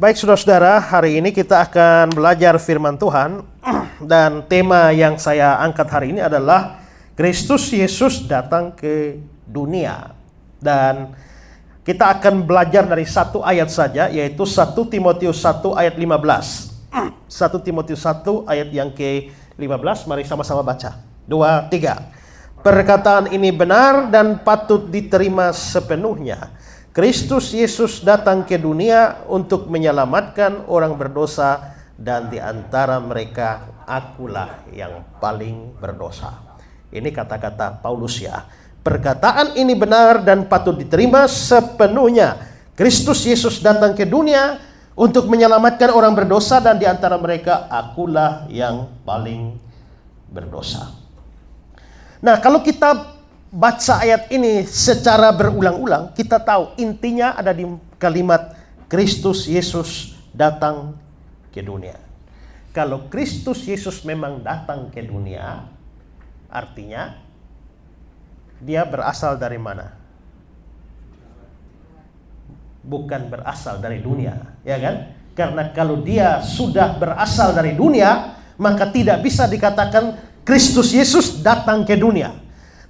Baik saudara-saudara, hari ini kita akan belajar firman Tuhan. Dan tema yang saya angkat hari ini adalah Kristus Yesus datang ke dunia. Dan kita akan belajar dari satu ayat saja, yaitu 1 Timotius 1 ayat 15. 1 Timotius 1 ayat yang ke-15, mari sama-sama baca. 2, 3. Perkataan ini benar dan patut diterima sepenuhnya. Kristus Yesus datang ke dunia untuk menyelamatkan orang berdosa, dan di antara mereka akulah yang paling berdosa. Ini kata-kata Paulus ya. Perkataan ini benar dan patut diterima sepenuhnya. Kristus Yesus datang ke dunia untuk menyelamatkan orang berdosa, dan di antara mereka akulah yang paling berdosa. Nah, kalau kita baca ayat ini secara berulang-ulang, kita tahu intinya ada di kalimat Kristus Yesus datang ke dunia. Kalau Kristus Yesus memang datang ke dunia, artinya dia berasal dari mana? Bukan berasal dari dunia, ya kan? Karena kalau dia sudah berasal dari dunia, maka tidak bisa dikatakan Kristus Yesus datang ke dunia.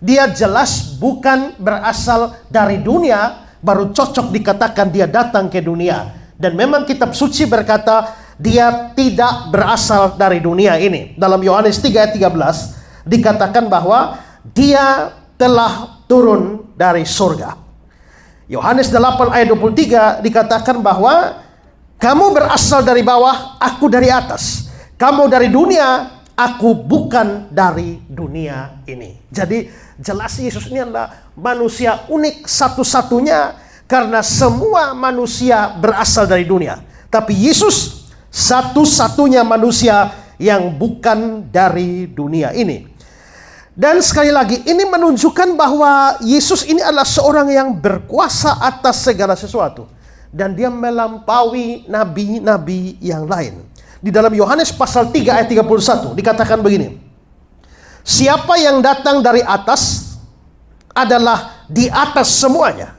Dia jelas bukan berasal dari dunia, baru cocok dikatakan dia datang ke dunia. Dan memang kitab suci berkata dia tidak berasal dari dunia ini. Dalam Yohanes 3 ayat 13 dikatakan bahwa dia telah turun dari surga. Yohanes 8 ayat 23 dikatakan bahwa kamu berasal dari bawah, aku dari atas. Kamu dari dunia, aku bukan dari dunia ini. Jadi jelas Yesus ini adalah manusia unik satu-satunya, karena semua manusia berasal dari dunia. Tapi Yesus satu-satunya manusia yang bukan dari dunia ini. Dan sekali lagi ini menunjukkan bahwa Yesus ini adalah seorang yang berkuasa atas segala sesuatu. Dan dia melampaui nabi-nabi yang lain. Di dalam Yohanes pasal 3 ayat 31 dikatakan begini. Siapa yang datang dari atas adalah di atas semuanya.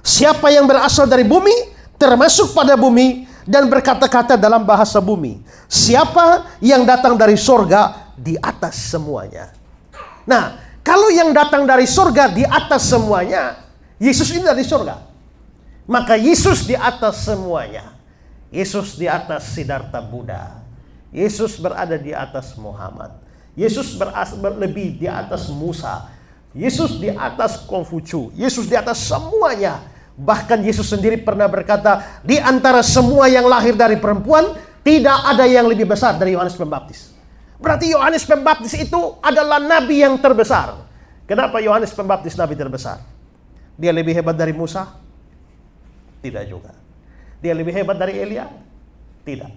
Siapa yang berasal dari bumi termasuk pada bumi dan berkata-kata dalam bahasa bumi. Siapa yang datang dari sorga di atas semuanya. Nah, kalau yang datang dari sorga di atas semuanya, Yesus ini dari sorga. Maka Yesus di atas semuanya. Yesus di atas Siddhartha Buddha. Yesus berada di atas Muhammad. Yesus lebih di atas Musa. Yesus di atas Konghucu. Yesus di atas semuanya. Bahkan Yesus sendiri pernah berkata, di antara semua yang lahir dari perempuan, tidak ada yang lebih besar dari Yohanes Pembaptis. Berarti Yohanes Pembaptis itu adalah nabi yang terbesar. Kenapa Yohanes Pembaptis nabi terbesar? Dia lebih hebat dari Musa? Tidak juga. Dia lebih hebat dari Elia? Tidak.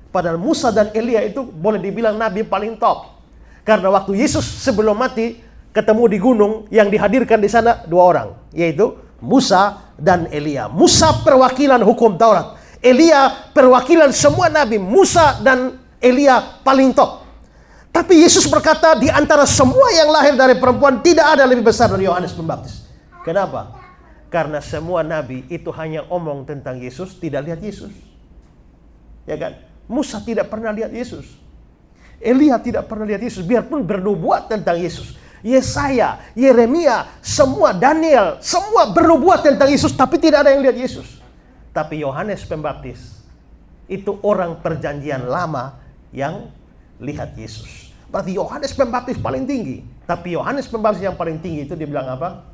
Padahal Musa dan Elia itu boleh dibilang nabi paling top. Karena waktu Yesus sebelum mati ketemu di gunung, yang dihadirkan di sana dua orang, yaitu Musa dan Elia. Musa perwakilan hukum Taurat. Elia perwakilan semua nabi. Musa dan Elia paling top. Tapi Yesus berkata di antara semua yang lahir dari perempuan tidak ada lebih besar dari Yohanes Pembaptis. Kenapa? Karena semua nabi itu hanya omong tentang Yesus, tidak lihat Yesus. Ya kan? Musa tidak pernah lihat Yesus. Elia tidak pernah lihat Yesus, biarpun bernubuat tentang Yesus. Yesaya, Yeremia, semua, Daniel, semua bernubuat tentang Yesus, tapi tidak ada yang lihat Yesus. Tapi Yohanes Pembaptis itu orang perjanjian lama yang lihat Yesus. Berarti Yohanes Pembaptis paling tinggi. Tapi Yohanes Pembaptis yang paling tinggi itu dibilang apa?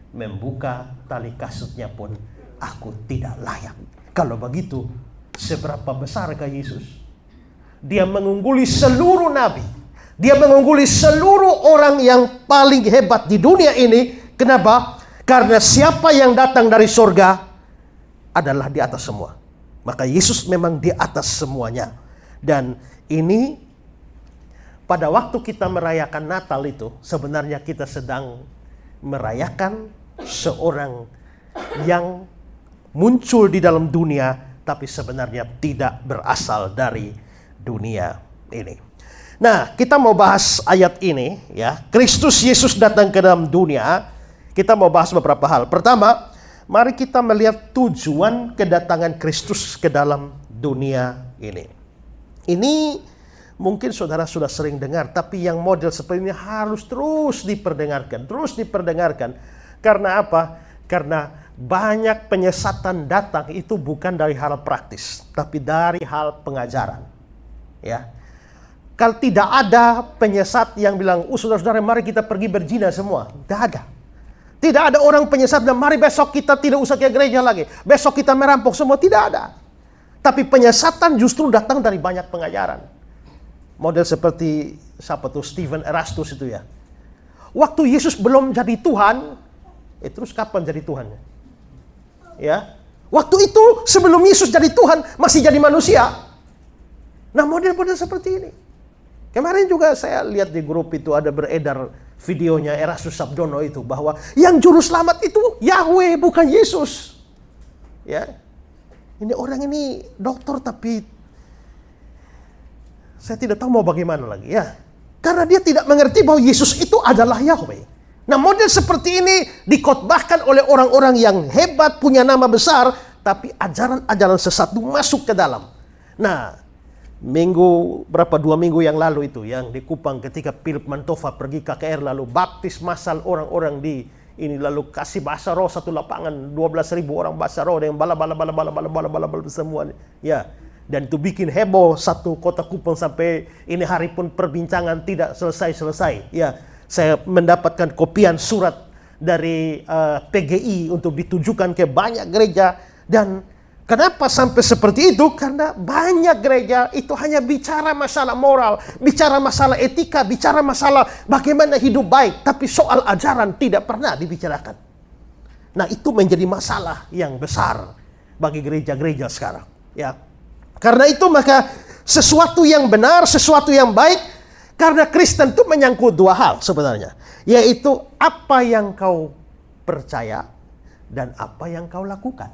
Membuka tali kasutnya pun aku tidak layak. Kalau begitu, seberapa besarkah Yesus? Dia mengungguli seluruh nabi. Dia mengungguli seluruh orang yang paling hebat di dunia ini. Kenapa? Karena siapa yang datang dari surga adalah di atas semua. Maka Yesus memang di atas semuanya. Dan ini pada waktu kita merayakan Natal itu, sebenarnya kita sedang merayakan seorang yang muncul di dalam dunia, tapi sebenarnya tidak berasal dari dunia ini. Nah, kita mau bahas ayat ini ya. Kristus Yesus datang ke dalam dunia. Kita mau bahas beberapa hal. Pertama, mari kita melihat tujuan kedatangan Kristus ke dalam dunia ini. Ini mungkin saudara sudah sering dengar, tapi yang model seperti ini harus terus diperdengarkan. Karena apa? Karena banyak penyesatan datang itu bukan dari hal praktis, tapi dari hal pengajaran. Ya. Kalau tidak ada penyesat yang bilang, saudara-saudara mari kita pergi berzina semua. Tidak ada. Tidak ada orang penyesat dan mari besok kita tidak usah ke gereja lagi. Besok kita merampok semua. Tidak ada. Tapi penyesatan justru datang dari banyak pengajaran. Model seperti siapa tuh? Stephen Erastus itu ya. Waktu Yesus belum jadi Tuhan, terus kapan jadi Tuhannya? Ya. Waktu itu sebelum Yesus jadi Tuhan masih jadi manusia. Nah, model-model seperti ini. Kemarin juga saya lihat di grup itu ada beredar videonya Erastus Sabdono itu, bahwa yang juru selamat itu Yahweh bukan Yesus. Ya. Ini orang ini dokter tapi saya tidak tahu mau bagaimana lagi ya. Karena dia tidak mengerti bahwa Yesus itu adalah Yahweh. Nah, model seperti ini dikhotbahkan oleh orang-orang yang hebat, punya nama besar, tapi ajaran-ajaran sesat itu masuk ke dalam. Nah, dua minggu yang lalu itu yang di Kupang ketika Philip Mantova pergi KKR lalu baptis massal orang-orang di ini, lalu kasih bahasa roh satu lapangan 12.000 orang bahasa roh dengan bala semua ya, dan itu bikin heboh satu kota Kupang sampai ini hari pun perbincangan tidak selesai ya. Saya mendapatkan kopian surat dari PGI untuk ditujukan ke banyak gereja. Dan kenapa sampai seperti itu? Karena banyak gereja itu hanya bicara masalah moral, bicara masalah etika, bicara masalah bagaimana hidup baik, tapi soal ajaran tidak pernah dibicarakan. Nah, itu menjadi masalah yang besar bagi gereja-gereja sekarang, ya. Karena itu maka sesuatu yang benar, sesuatu yang baik, karena Kristen itu menyangkut dua hal sebenarnya, yaitu apa yang kau percaya dan apa yang kau lakukan.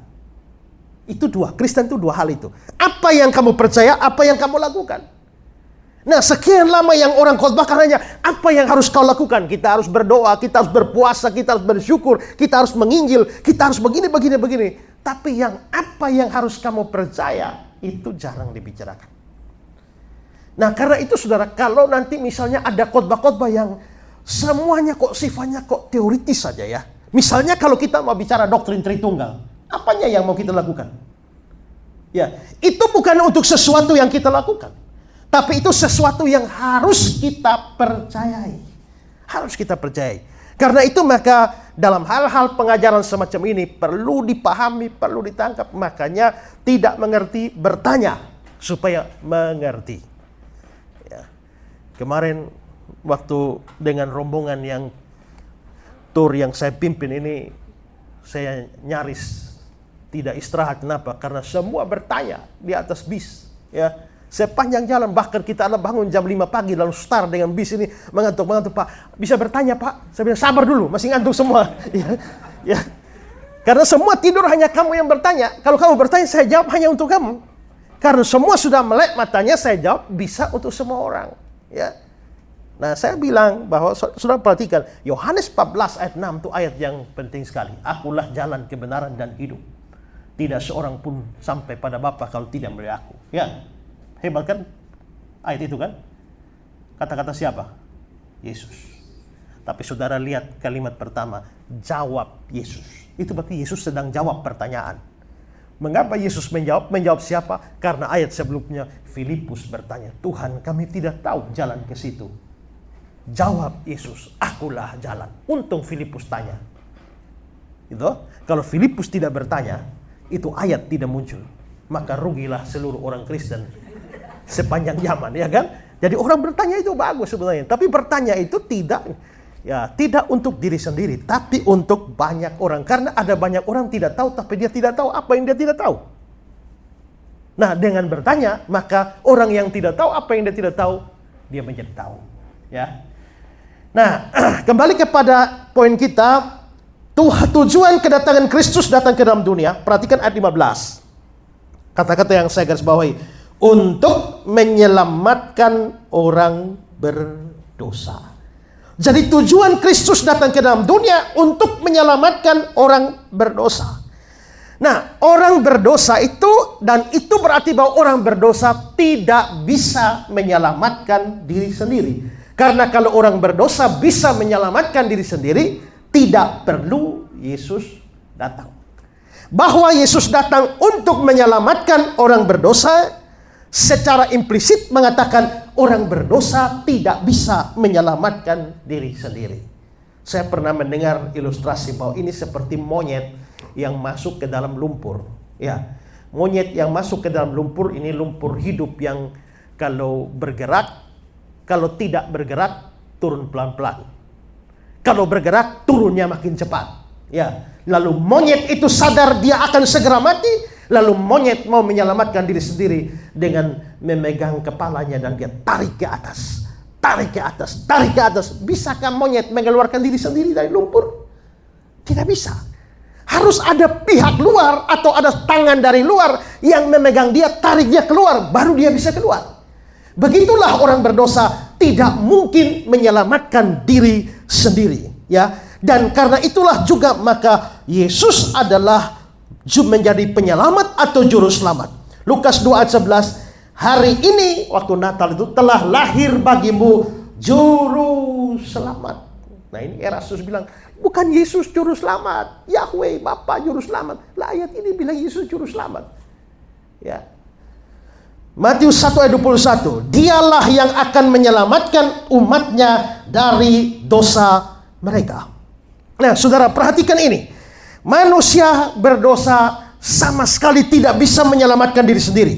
Itu dua, Kristen itu dua hal itu. Apa yang kamu percaya, apa yang kamu lakukan. Nah, sekian lama yang orang khotbahkan hanya apa yang harus kau lakukan. Kita harus berdoa, kita harus berpuasa, kita harus bersyukur, kita harus menginjil, kita harus begini. Tapi yang apa yang harus kamu percaya, itu jarang dibicarakan. Nah, karena itu saudara, kalau nanti misalnya ada khotbah-khotbah yang semuanya kok sifatnya kok teoritis saja ya. Misalnya kalau kita mau bicara doktrin Tritunggal, apanya yang mau kita lakukan? Ya, itu bukan untuk sesuatu yang kita lakukan, tapi itu sesuatu yang harus kita percayai. Harus kita percayai. Karena itu maka dalam hal-hal pengajaran semacam ini perlu dipahami, perlu ditangkap. Makanya tidak mengerti, bertanya supaya mengerti. Ya. Kemarin waktu dengan rombongan yang tur yang saya pimpin ini, saya nyaris tidak istirahat. Kenapa? Karena semua bertanya di atas bis. Ya, sepanjang jalan, bahkan kita bangun jam 5 pagi lalu start dengan bis ini mengantuk, Pak. Bisa bertanya, Pak? Saya bilang sabar dulu, masih ngantuk semua. Ya. Karena semua tidur, hanya kamu yang bertanya. Kalau kamu bertanya, saya jawab hanya untuk kamu. Karena semua sudah melek matanya, saya jawab bisa untuk semua orang. Ya. Nah, saya bilang bahwa sudah perhatikan Yohanes 14 ayat 6 itu ayat yang penting sekali. Akulah jalan, kebenaran dan hidup. Tidak seorang pun sampai pada Bapa kalau tidak melalui aku. Ya. Hebat kan ayat itu kan? Kata-kata siapa? Yesus. Tapi saudara lihat kalimat pertama, jawab Yesus. Itu berarti Yesus sedang jawab pertanyaan. Mengapa Yesus menjawab? Menjawab siapa? Karena ayat sebelumnya Filipus bertanya, Tuhan, kami tidak tahu jalan ke situ. Jawab Yesus, akulah jalan. Untung Filipus tanya. Itu, kalau Filipus tidak bertanya, itu ayat tidak muncul. Maka rugilah seluruh orang Kristen sepanjang zaman, ya kan? Jadi orang bertanya itu bagus sebenarnya. Tapi bertanya itu tidak untuk diri sendiri, tapi untuk banyak orang. Karena ada banyak orang tidak tahu, tapi dia tidak tahu apa yang dia tidak tahu. Nah, dengan bertanya, maka orang yang tidak tahu apa yang dia tidak tahu, dia menjadi tahu. Ya. Nah, kembali kepada poin kita, tujuan kedatangan Kristus datang ke dalam dunia. Perhatikan ayat 15. Kata-kata yang saya garis bawahi, untuk menyelamatkan orang berdosa. Jadi tujuan Kristus datang ke dalam dunia untuk menyelamatkan orang berdosa. Nah, orang berdosa itu, dan itu berarti bahwa orang berdosa tidak bisa menyelamatkan diri sendiri. Karena kalau orang berdosa bisa menyelamatkan diri sendiri, tidak perlu Yesus datang. Bahwa Yesus datang untuk menyelamatkan orang berdosa, secara implisit mengatakan orang berdosa tidak bisa menyelamatkan diri sendiri. Saya pernah mendengar ilustrasi bahwa ini seperti monyet yang masuk ke dalam lumpur. Ya, monyet yang masuk ke dalam lumpur, ini lumpur hidup yang kalau bergerak, kalau tidak bergerak turun pelan-pelan. Kalau bergerak turunnya makin cepat. Ya, lalu monyet itu sadar dia akan segera mati, lalu monyet mau menyelamatkan diri sendiri dengan memegang kepalanya dan dia tarik ke atas, tarik ke atas, tarik ke atas. Bisakah monyet mengeluarkan diri sendiri dari lumpur? Tidak bisa. Harus ada pihak luar atau ada tangan dari luar yang memegang dia, tarik dia keluar, baru dia bisa keluar. Begitulah orang berdosa tidak mungkin menyelamatkan diri sendiri, ya. Dan karena itulah juga maka Yesus adalah menjadi penyelamat atau juru selamat. Lukas 2 ayat 11, hari ini waktu Natal itu telah lahir bagimu juru selamat. Nah, ini Erastus bilang, bukan Yesus juru selamat, Yahweh Bapa juru selamat. Lah ayat ini bilang Yesus juru selamat. Ya. Matius 1 ayat 21, dialah yang akan menyelamatkan umatnya dari dosa mereka. Nah, saudara perhatikan ini. Manusia berdosa sama sekali tidak bisa menyelamatkan diri sendiri.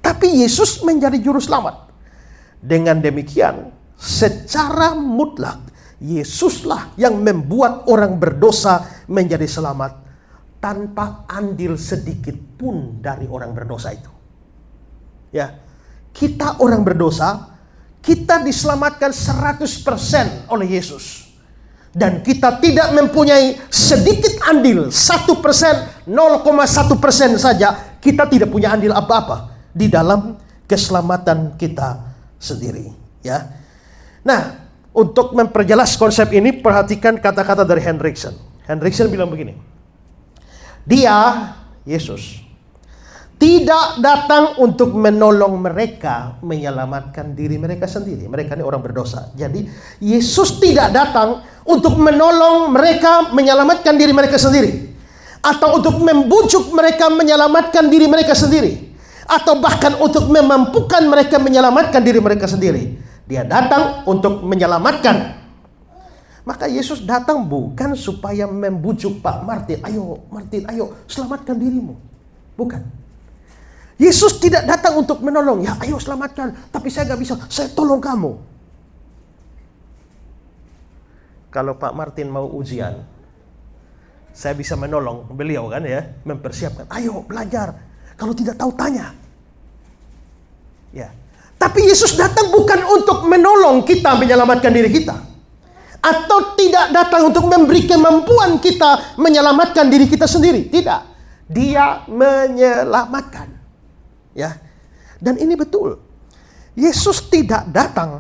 Tapi Yesus menjadi juru selamat. Dengan demikian, secara mutlak Yesuslah yang membuat orang berdosa menjadi selamat tanpa andil sedikit pun dari orang berdosa itu. Ya, kita orang berdosa, kita diselamatkan 100% oleh Yesus. Dan kita tidak mempunyai sedikit andil, 1%, 0,1% saja. Kita tidak punya andil apa-apa di dalam keselamatan kita sendiri. Ya. Nah, untuk memperjelas konsep ini, perhatikan kata-kata dari Hendriksen. Hendriksen bilang begini, dia, Yesus, tidak datang untuk menolong mereka menyelamatkan diri mereka sendiri. Mereka ini orang berdosa. Jadi Yesus tidak datang untuk menolong mereka menyelamatkan diri mereka sendiri, atau untuk membujuk mereka menyelamatkan diri mereka sendiri, atau bahkan untuk memampukan mereka menyelamatkan diri mereka sendiri. Dia datang untuk menyelamatkan. Maka Yesus datang bukan supaya membujuk Pak Martin, ayo selamatkan dirimu. Bukan. Yesus tidak datang untuk menolong, ya ayo selamatkan, tapi saya gak bisa, saya tolong kamu. Kalau Pak Martin mau ujian, saya bisa menolong beliau kan ya, mempersiapkan, ayo belajar, kalau tidak tahu tanya. Ya. Tapi Yesus datang bukan untuk menolong kita menyelamatkan diri kita, atau tidak datang untuk memberi kemampuan kita menyelamatkan diri kita sendiri. Tidak. Dia menyelamatkan. Ya. Dan ini betul. Yesus tidak datang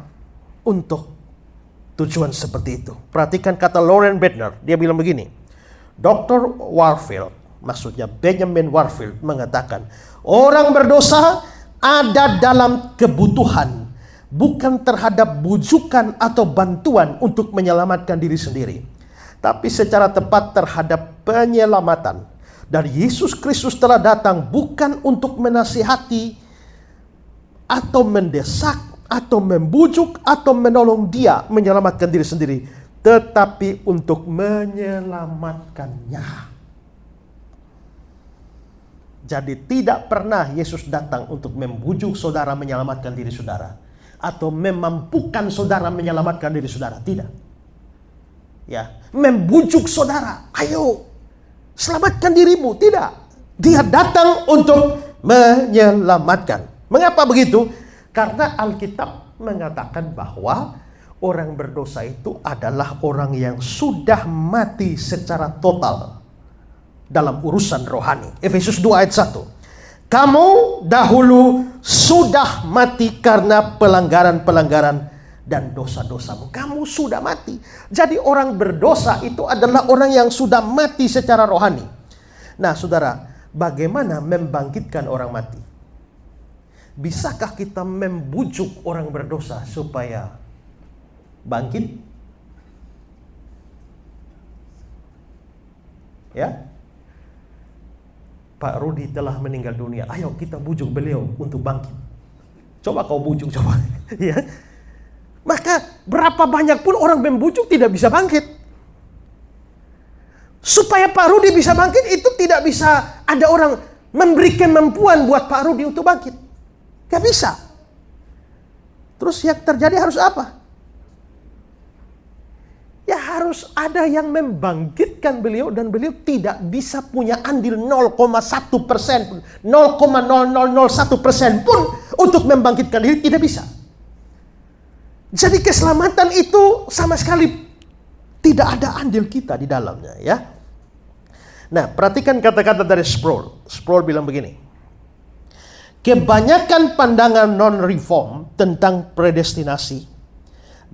untuk tujuan seperti itu. Perhatikan kata Loren Bednar. Dia bilang begini. Dr. Warfield, maksudnya Benjamin Warfield, mengatakan orang berdosa ada dalam kebutuhan, bukan terhadap bujukan atau bantuan untuk menyelamatkan diri sendiri, tapi secara tepat terhadap penyelamatan. Dan Yesus Kristus telah datang bukan untuk menasihati atau mendesak atau membujuk atau menolong dia menyelamatkan diri sendiri, tetapi untuk menyelamatkannya. Jadi tidak pernah Yesus datang untuk membujuk saudara menyelamatkan diri saudara, atau memampukan saudara menyelamatkan diri saudara. Tidak. Ya, membujuk saudara, ayo selamatkan dirimu. Tidak. Dia datang untuk menyelamatkan. Mengapa begitu? Karena Alkitab mengatakan bahwa orang berdosa itu adalah orang yang sudah mati secara total dalam urusan rohani. Efesus 2 ayat 1. Kamu dahulu sudah mati karena pelanggaran-pelanggaran dan dosa-dosamu. Kamu sudah mati. Jadi orang berdosa itu adalah orang yang sudah mati secara rohani. Nah saudara, bagaimana membangkitkan orang mati? Bisakah kita membujuk orang berdosa supaya bangkit? Ya, Pak Rudi telah meninggal dunia. Ayo kita bujuk beliau untuk bangkit. Coba kau bujuk, coba. Ya. Maka berapa banyak pun orang membujuk tidak bisa bangkit. Supaya Pak Rudi bisa bangkit itu tidak bisa ada orang memberi kemampuan buat Pak Rudi untuk bangkit. Gak bisa. Terus yang terjadi harus apa? Ya harus ada yang membangkitkan beliau dan beliau tidak bisa punya andil 0,1%, 0,0001% pun untuk membangkitkan diri, tidak bisa. Jadi keselamatan itu sama sekali tidak ada andil kita di dalamnya, ya. Nah, perhatikan kata-kata dari Sproul. Sproul bilang begini. Kebanyakan pandangan non-reform tentang predestinasi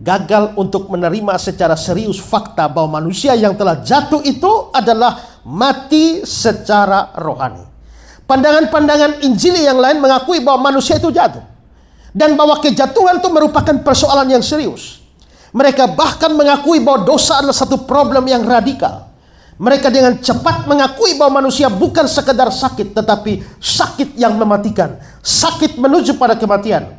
gagal untuk menerima secara serius fakta bahwa manusia yang telah jatuh itu adalah mati secara rohani. Pandangan-pandangan Injili yang lain mengakui bahwa manusia itu jatuh dan bahwa kejatuhan itu merupakan persoalan yang serius. Mereka bahkan mengakui bahwa dosa adalah satu problem yang radikal. Mereka dengan cepat mengakui bahwa manusia bukan sekedar sakit, tetapi sakit yang mematikan, sakit menuju pada kematian.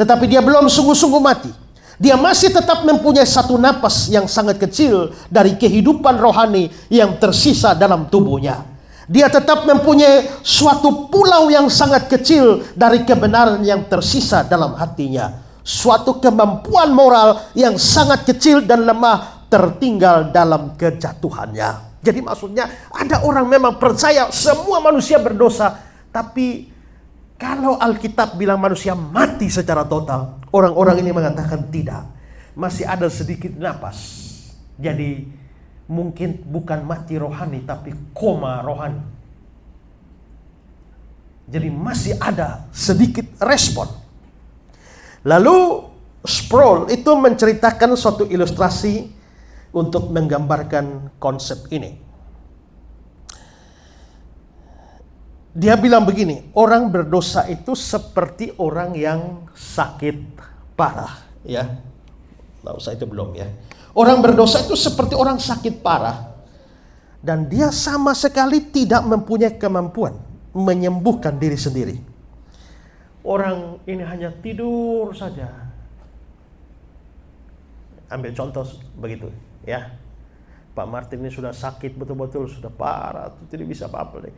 Tetapi dia belum sungguh-sungguh mati. Dia masih tetap mempunyai satu napas yang sangat kecil dari kehidupan rohani yang tersisa dalam tubuhnya. Dia tetap mempunyai suatu pulau yang sangat kecil dari kebenaran yang tersisa dalam hatinya. Suatu kemampuan moral yang sangat kecil dan lemah tertinggal dalam kejatuhannya. Jadi maksudnya ada orang memang percaya semua manusia berdosa, tapi kalau Alkitab bilang manusia mati secara total, orang-orang ini mengatakan tidak. Masih ada sedikit napas. Jadi mungkin bukan mati rohani, tapi koma rohani. Jadi masih ada sedikit respon. Lalu Sproul itu menceritakan suatu ilustrasi untuk menggambarkan konsep ini. Dia bilang begini, orang berdosa itu seperti orang yang sakit parah, ya. Nah, usah itu belum, ya. Orang berdosa itu seperti orang sakit parah dan dia sama sekali tidak mempunyai kemampuan menyembuhkan diri sendiri. Orang ini hanya tidur saja. Ambil contoh begitu, ya. Pak Martin ini sudah sakit betul-betul, sudah parah, tidak bisa apa-apa deh.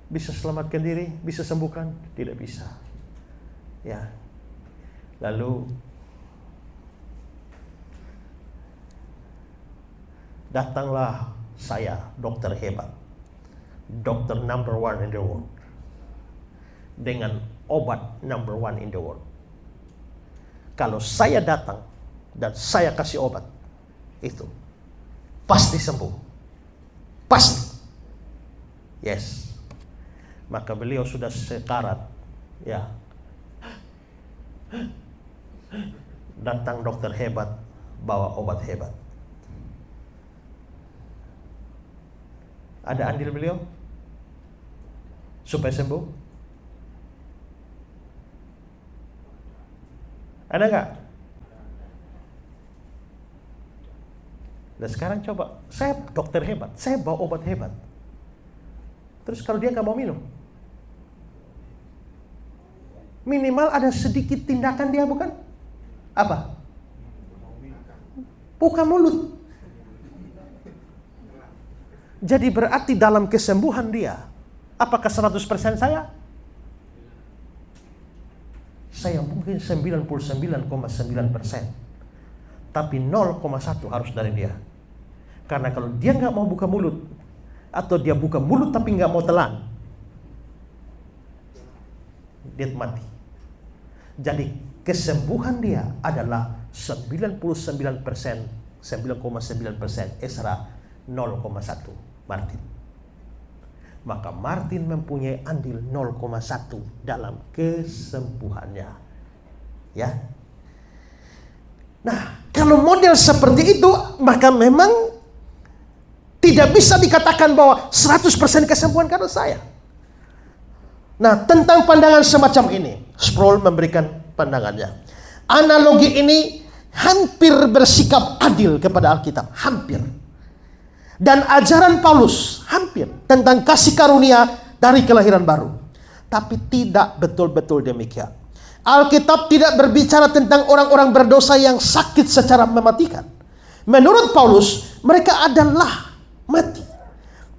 Bisa selamatkan diri, bisa sembuhkan, tidak bisa. Ya. Lalu datanglah saya, dokter hebat, dokter number 1 in the world, dengan obat number 1 in the world. Kalau saya datang dan saya kasih obat, itu pasti sembuh, pasti. Yes. Maka beliau sudah sekarat, ya. Datang dokter hebat, bawa obat hebat. Ada andil beliau supaya sembuh? Ada nggak? Dan sekarang coba, saya dokter hebat, saya bawa obat hebat. Terus kalau dia nggak mau minum, minimal ada sedikit tindakan dia, bukan? Apa? Buka mulut. Jadi berarti dalam kesembuhan dia, apakah 100% saya? Saya mungkin 99,9%. Tapi 0,1 harus dari dia. Karena kalau dia nggak mau buka mulut, atau dia buka mulut tapi nggak mau telan, dia mati. Jadi kesembuhan dia adalah 99%, 9,9%, Ezra 0,1 Martin. Maka Martin mempunyai andil 0,1 dalam kesembuhannya. Ya. Nah, kalau model seperti itu, maka memang tidak bisa dikatakan bahwa 100% kesembuhan karena saya. Nah, tentang pandangan semacam ini, Sproul memberikan pandangannya. Analogi ini hampir bersikap adil kepada Alkitab, hampir. Dan ajaran Paulus hampir tentang kasih karunia dari kelahiran baru. Tapi tidak betul-betul demikian. Alkitab tidak berbicara tentang orang-orang berdosa yang sakit secara mematikan. Menurut Paulus, mereka adalah mati.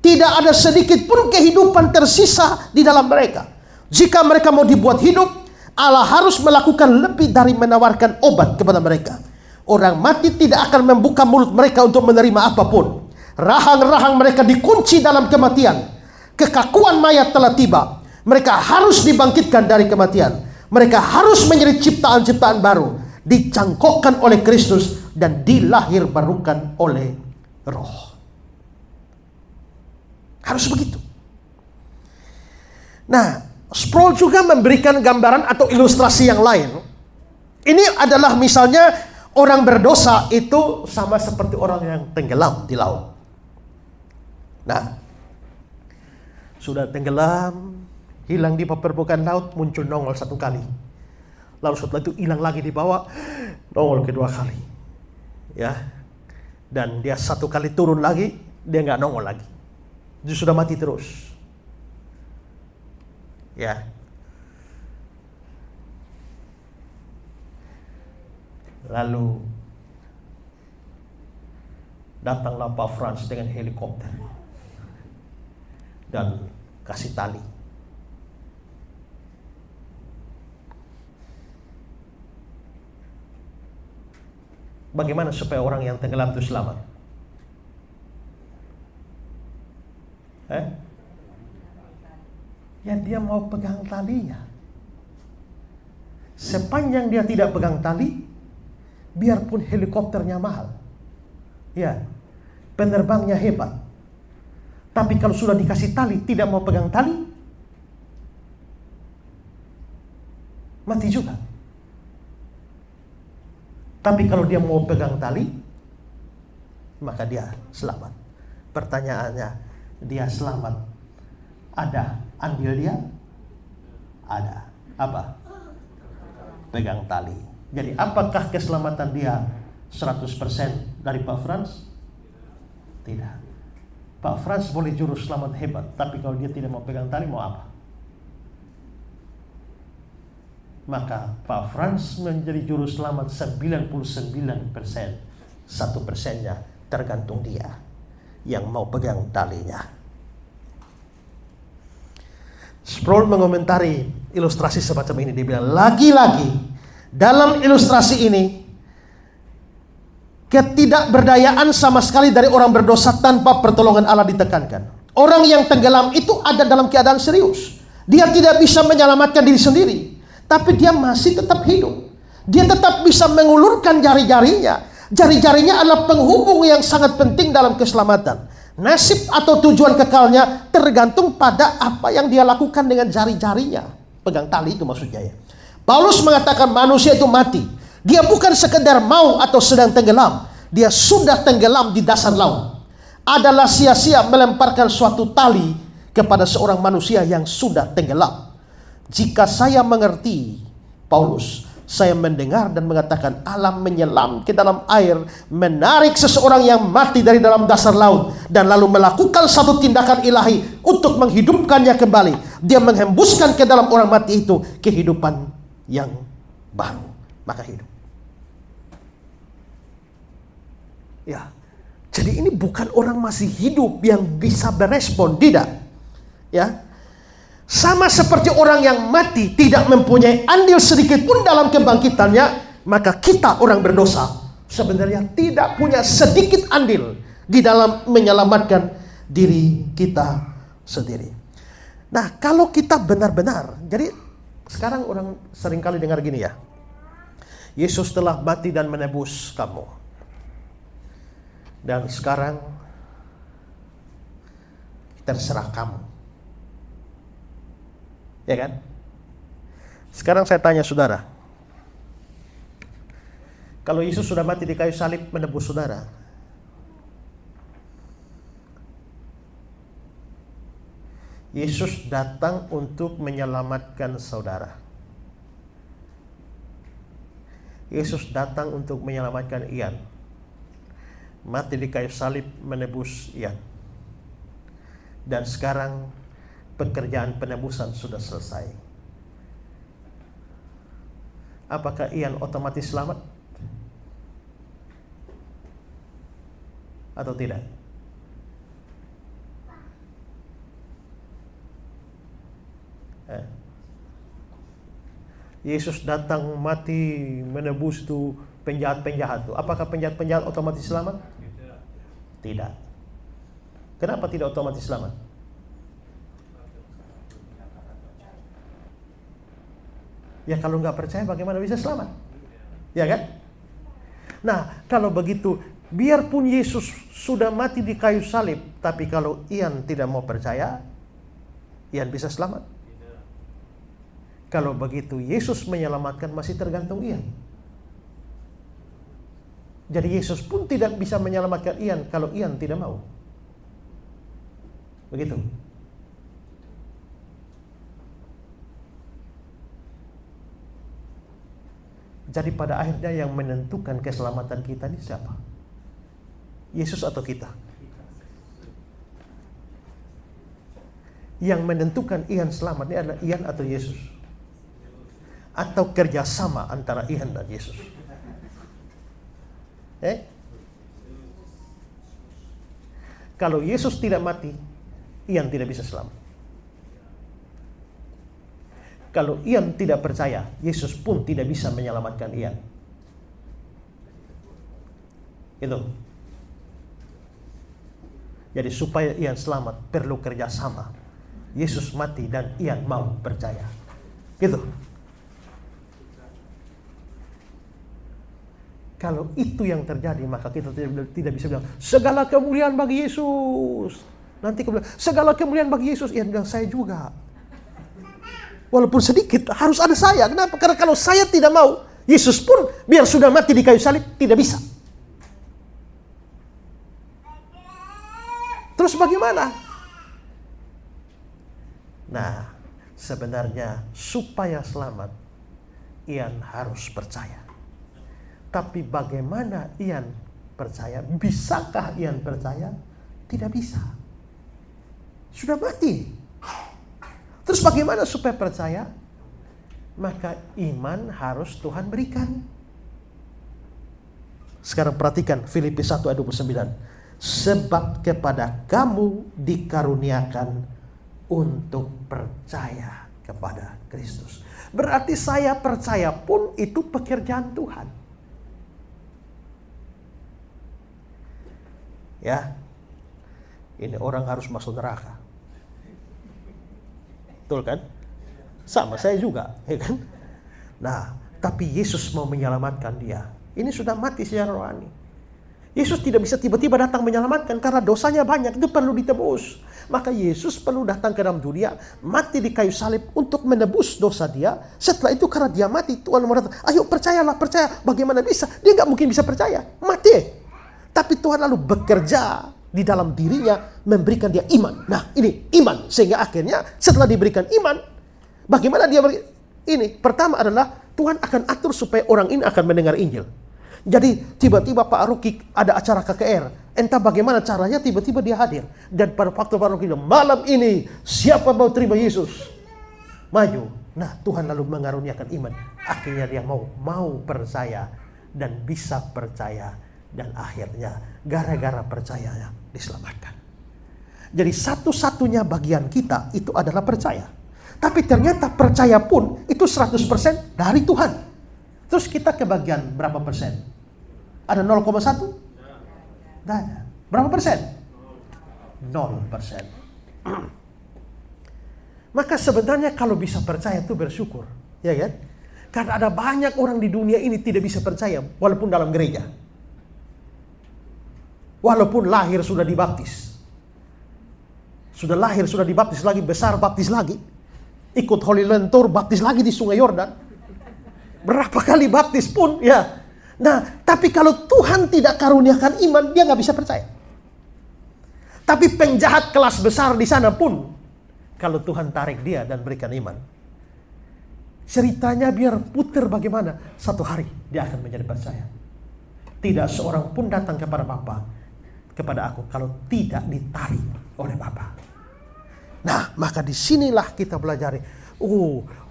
Tidak ada sedikit pun kehidupan tersisa di dalam mereka. Jika mereka mau dibuat hidup, Allah harus melakukan lebih dari menawarkan obat kepada mereka. Orang mati tidak akan membuka mulut mereka untuk menerima apapun. Rahang-rahang mereka dikunci dalam kematian. Kekakuan mayat telah tiba. Mereka harus dibangkitkan dari kematian. Mereka harus menjadi ciptaan-ciptaan baru, dicangkokkan oleh Kristus dan dilahirbarukan oleh Roh. Harus begitu. Nah, Sproul juga memberikan gambaran atau ilustrasi yang lain. Ini adalah misalnya orang berdosa itu sama seperti orang yang tenggelam di laut. Nah, sudah tenggelam, hilang di permukaan laut, muncul nongol satu kali. Lalu setelah itu hilang lagi di bawah, nongol kedua kali. Ya. Dan dia satu kali turun lagi, dia nggak nongol lagi. Dia sudah mati terus. Ya. Lalu datanglah Pak Frans dengan helikopter dan kasih tali. Bagaimana supaya orang yang tenggelam itu selamat? Ya dia mau pegang talinya. Sepanjang dia tidak pegang tali, biarpun helikopternya mahal, ya, penerbangnya hebat, tapi kalau sudah dikasih tali tidak mau pegang tali, mati juga. Tapi kalau dia mau pegang tali, maka dia selamat. Pertanyaannya, dia selamat, ada andil dia? Ada. Apa? Pegang tali. Jadi apakah keselamatan dia 100% dari Pak Frans? Tidak. Pak Frans boleh juru selamat hebat, tapi kalau dia tidak mau pegang tali, mau apa? Maka Pak Frans menjadi juru selamat 99%. 1%-nya tergantung dia yang mau pegang talinya. Sproul mengomentari ilustrasi semacam ini. Dia bilang, lagi-lagi dalam ilustrasi ini, ketidakberdayaan sama sekali dari orang berdosa tanpa pertolongan Allah ditekankan. Orang yang tenggelam itu ada dalam keadaan serius. Dia tidak bisa menyelamatkan diri sendiri, tapi dia masih tetap hidup. Dia tetap bisa mengulurkan jari-jarinya. Jari-jarinya adalah penghubung yang sangat penting dalam keselamatan. Nasib atau tujuan kekalnya tergantung pada apa yang dia lakukan dengan jari-jarinya. Pegang tali itu maksudnya ya. Paulus mengatakan manusia itu mati. Dia bukan sekedar mau atau sedang tenggelam. Dia sudah tenggelam di dasar laut. Adalah sia-sia melemparkan suatu tali kepada seorang manusia yang sudah tenggelam. Jika saya mengerti Paulus, saya mendengar dan mengatakan Allah menyelam ke dalam air, menarik seseorang yang mati dari dalam dasar laut, dan lalu melakukan satu tindakan ilahi untuk menghidupkannya kembali. Dia menghembuskan ke dalam orang mati itu kehidupan yang baru, maka hidup. Ya, jadi ini bukan orang masih hidup yang bisa berespon, tidak. Ya, sama seperti orang yang mati tidak mempunyai andil sedikit pun dalam kebangkitannya, maka kita orang berdosa sebenarnya tidak punya sedikit andil di dalam menyelamatkan diri kita sendiri. Nah, kalau kita benar-benar, jadi sekarang orang seringkali dengar gini ya, Yesus telah mati dan menebus kamu, dan sekarang terserah kamu. Ya kan? Sekarang saya tanya saudara, kalau Yesus sudah mati di kayu salib menebus saudara, Yesus datang untuk menyelamatkan saudara. Yesus datang untuk menyelamatkan Ian. Mati di kayu salib menebus Ian. Dan sekarang pekerjaan penebusan sudah selesai. Apakah Ian otomatis selamat? Atau tidak? Yesus datang mati menebus itu penjahat-penjahat itu. Apakah penjahat-penjahat otomatis selamat? Tidak. Kenapa tidak otomatis selamat? Ya kalau nggak percaya bagaimana bisa selamat? Ya kan? Nah kalau begitu, biarpun Yesus sudah mati di kayu salib, tapi kalau Ian tidak mau percaya, Ian bisa selamat? Kalau begitu Yesus menyelamatkan masih tergantung Ian. Jadi Yesus pun tidak bisa menyelamatkan Ian kalau Ian tidak mau. Begitu. Jadi pada akhirnya yang menentukan keselamatan kita ini siapa? Yesus atau kita? Yang menentukan Ian selamat ini adalah Ian atau Yesus? Atau kerjasama antara Ian dan Yesus? Kalau Yesus tidak mati, Ian tidak bisa selamat. Kalau Ian tidak percaya, Yesus pun tidak bisa menyelamatkan Ian. Itu. Jadi supaya Ian selamat perlu kerjasama. Yesus mati dan Ian mau percaya. Gitu. Kalau itu yang terjadi, maka kita tidak bisa bilang segala kemuliaan bagi Yesus. Nanti kemudian segala kemuliaan bagi Yesus. Ian bilang saya juga. Walaupun sedikit, harus ada saya. Kenapa? Karena kalau saya tidak mau, Yesus pun biar sudah mati di kayu salib, tidak bisa. Terus bagaimana? Nah, sebenarnya supaya selamat, Ian harus percaya. Tapi bagaimana Ian percaya? Bisakah Ian percaya? Tidak bisa. Sudah mati. Terus bagaimana supaya percaya? Maka iman harus Tuhan berikan. Sekarang perhatikan Filipi 1 ayat 29. Sebab kepada kamu dikaruniakan untuk percaya kepada Kristus. Berarti saya percaya pun itu pekerjaan Tuhan. Ya. Ini orang harus masuk neraka. Betul kan? Sama saya juga, ya kan? Nah, tapi Yesus mau menyelamatkan dia. Ini sudah mati secara rohani. Yesus tidak bisa tiba-tiba datang menyelamatkan karena dosanya banyak, itu perlu ditebus. Maka Yesus perlu datang ke dalam dunia, mati di kayu salib untuk menebus dosa dia. Setelah itu karena dia mati, Tuhan mau datang, ayo percayalah, percaya. Bagaimana bisa? Dia nggak mungkin bisa percaya, mati. Tapi Tuhan lalu bekerja di dalam dirinya, memberikan dia iman. Nah ini iman, sehingga akhirnya setelah diberikan iman, bagaimana dia ini? Pertama adalah Tuhan akan atur supaya orang ini akan mendengar Injil. Jadi tiba-tiba Pak Ruki ada acara KKR, entah bagaimana caranya tiba-tiba dia hadir. Dan pada waktu Pak Ruki bilang, malam ini siapa mau terima Yesus? Maju. Nah Tuhan lalu mengaruniakan iman. Akhirnya dia mau percaya dan bisa percaya. Dan akhirnya gara-gara percayanya diselamatkan. Jadi satu-satunya bagian kita itu adalah percaya. Tapi ternyata percaya pun itu 100% dari Tuhan. Terus kita ke bagian berapa persen? Ada 0,1? Tidak ada. Berapa persen? 0%. Maka sebenarnya kalau bisa percaya itu bersyukur. Ya kan? Karena ada banyak orang di dunia ini tidak bisa percaya walaupun dalam gereja. Walaupun lahir sudah dibaptis. Sudah lahir, sudah dibaptis lagi, besar baptis lagi. Ikut Holy Land Tour, baptis lagi di Sungai Yordan. Berapa kali baptis pun, ya. Nah, tapi kalau Tuhan tidak karuniakan iman, dia nggak bisa percaya. Tapi penjahat kelas besar di sana pun, kalau Tuhan tarik dia dan berikan iman. Ceritanya biar putar bagaimana, satu hari dia akan menjadi percaya. Tidak seorang pun datang kepada Bapa, kepada aku, kalau tidak ditarik oleh Bapa. Nah, maka disinilah kita pelajari.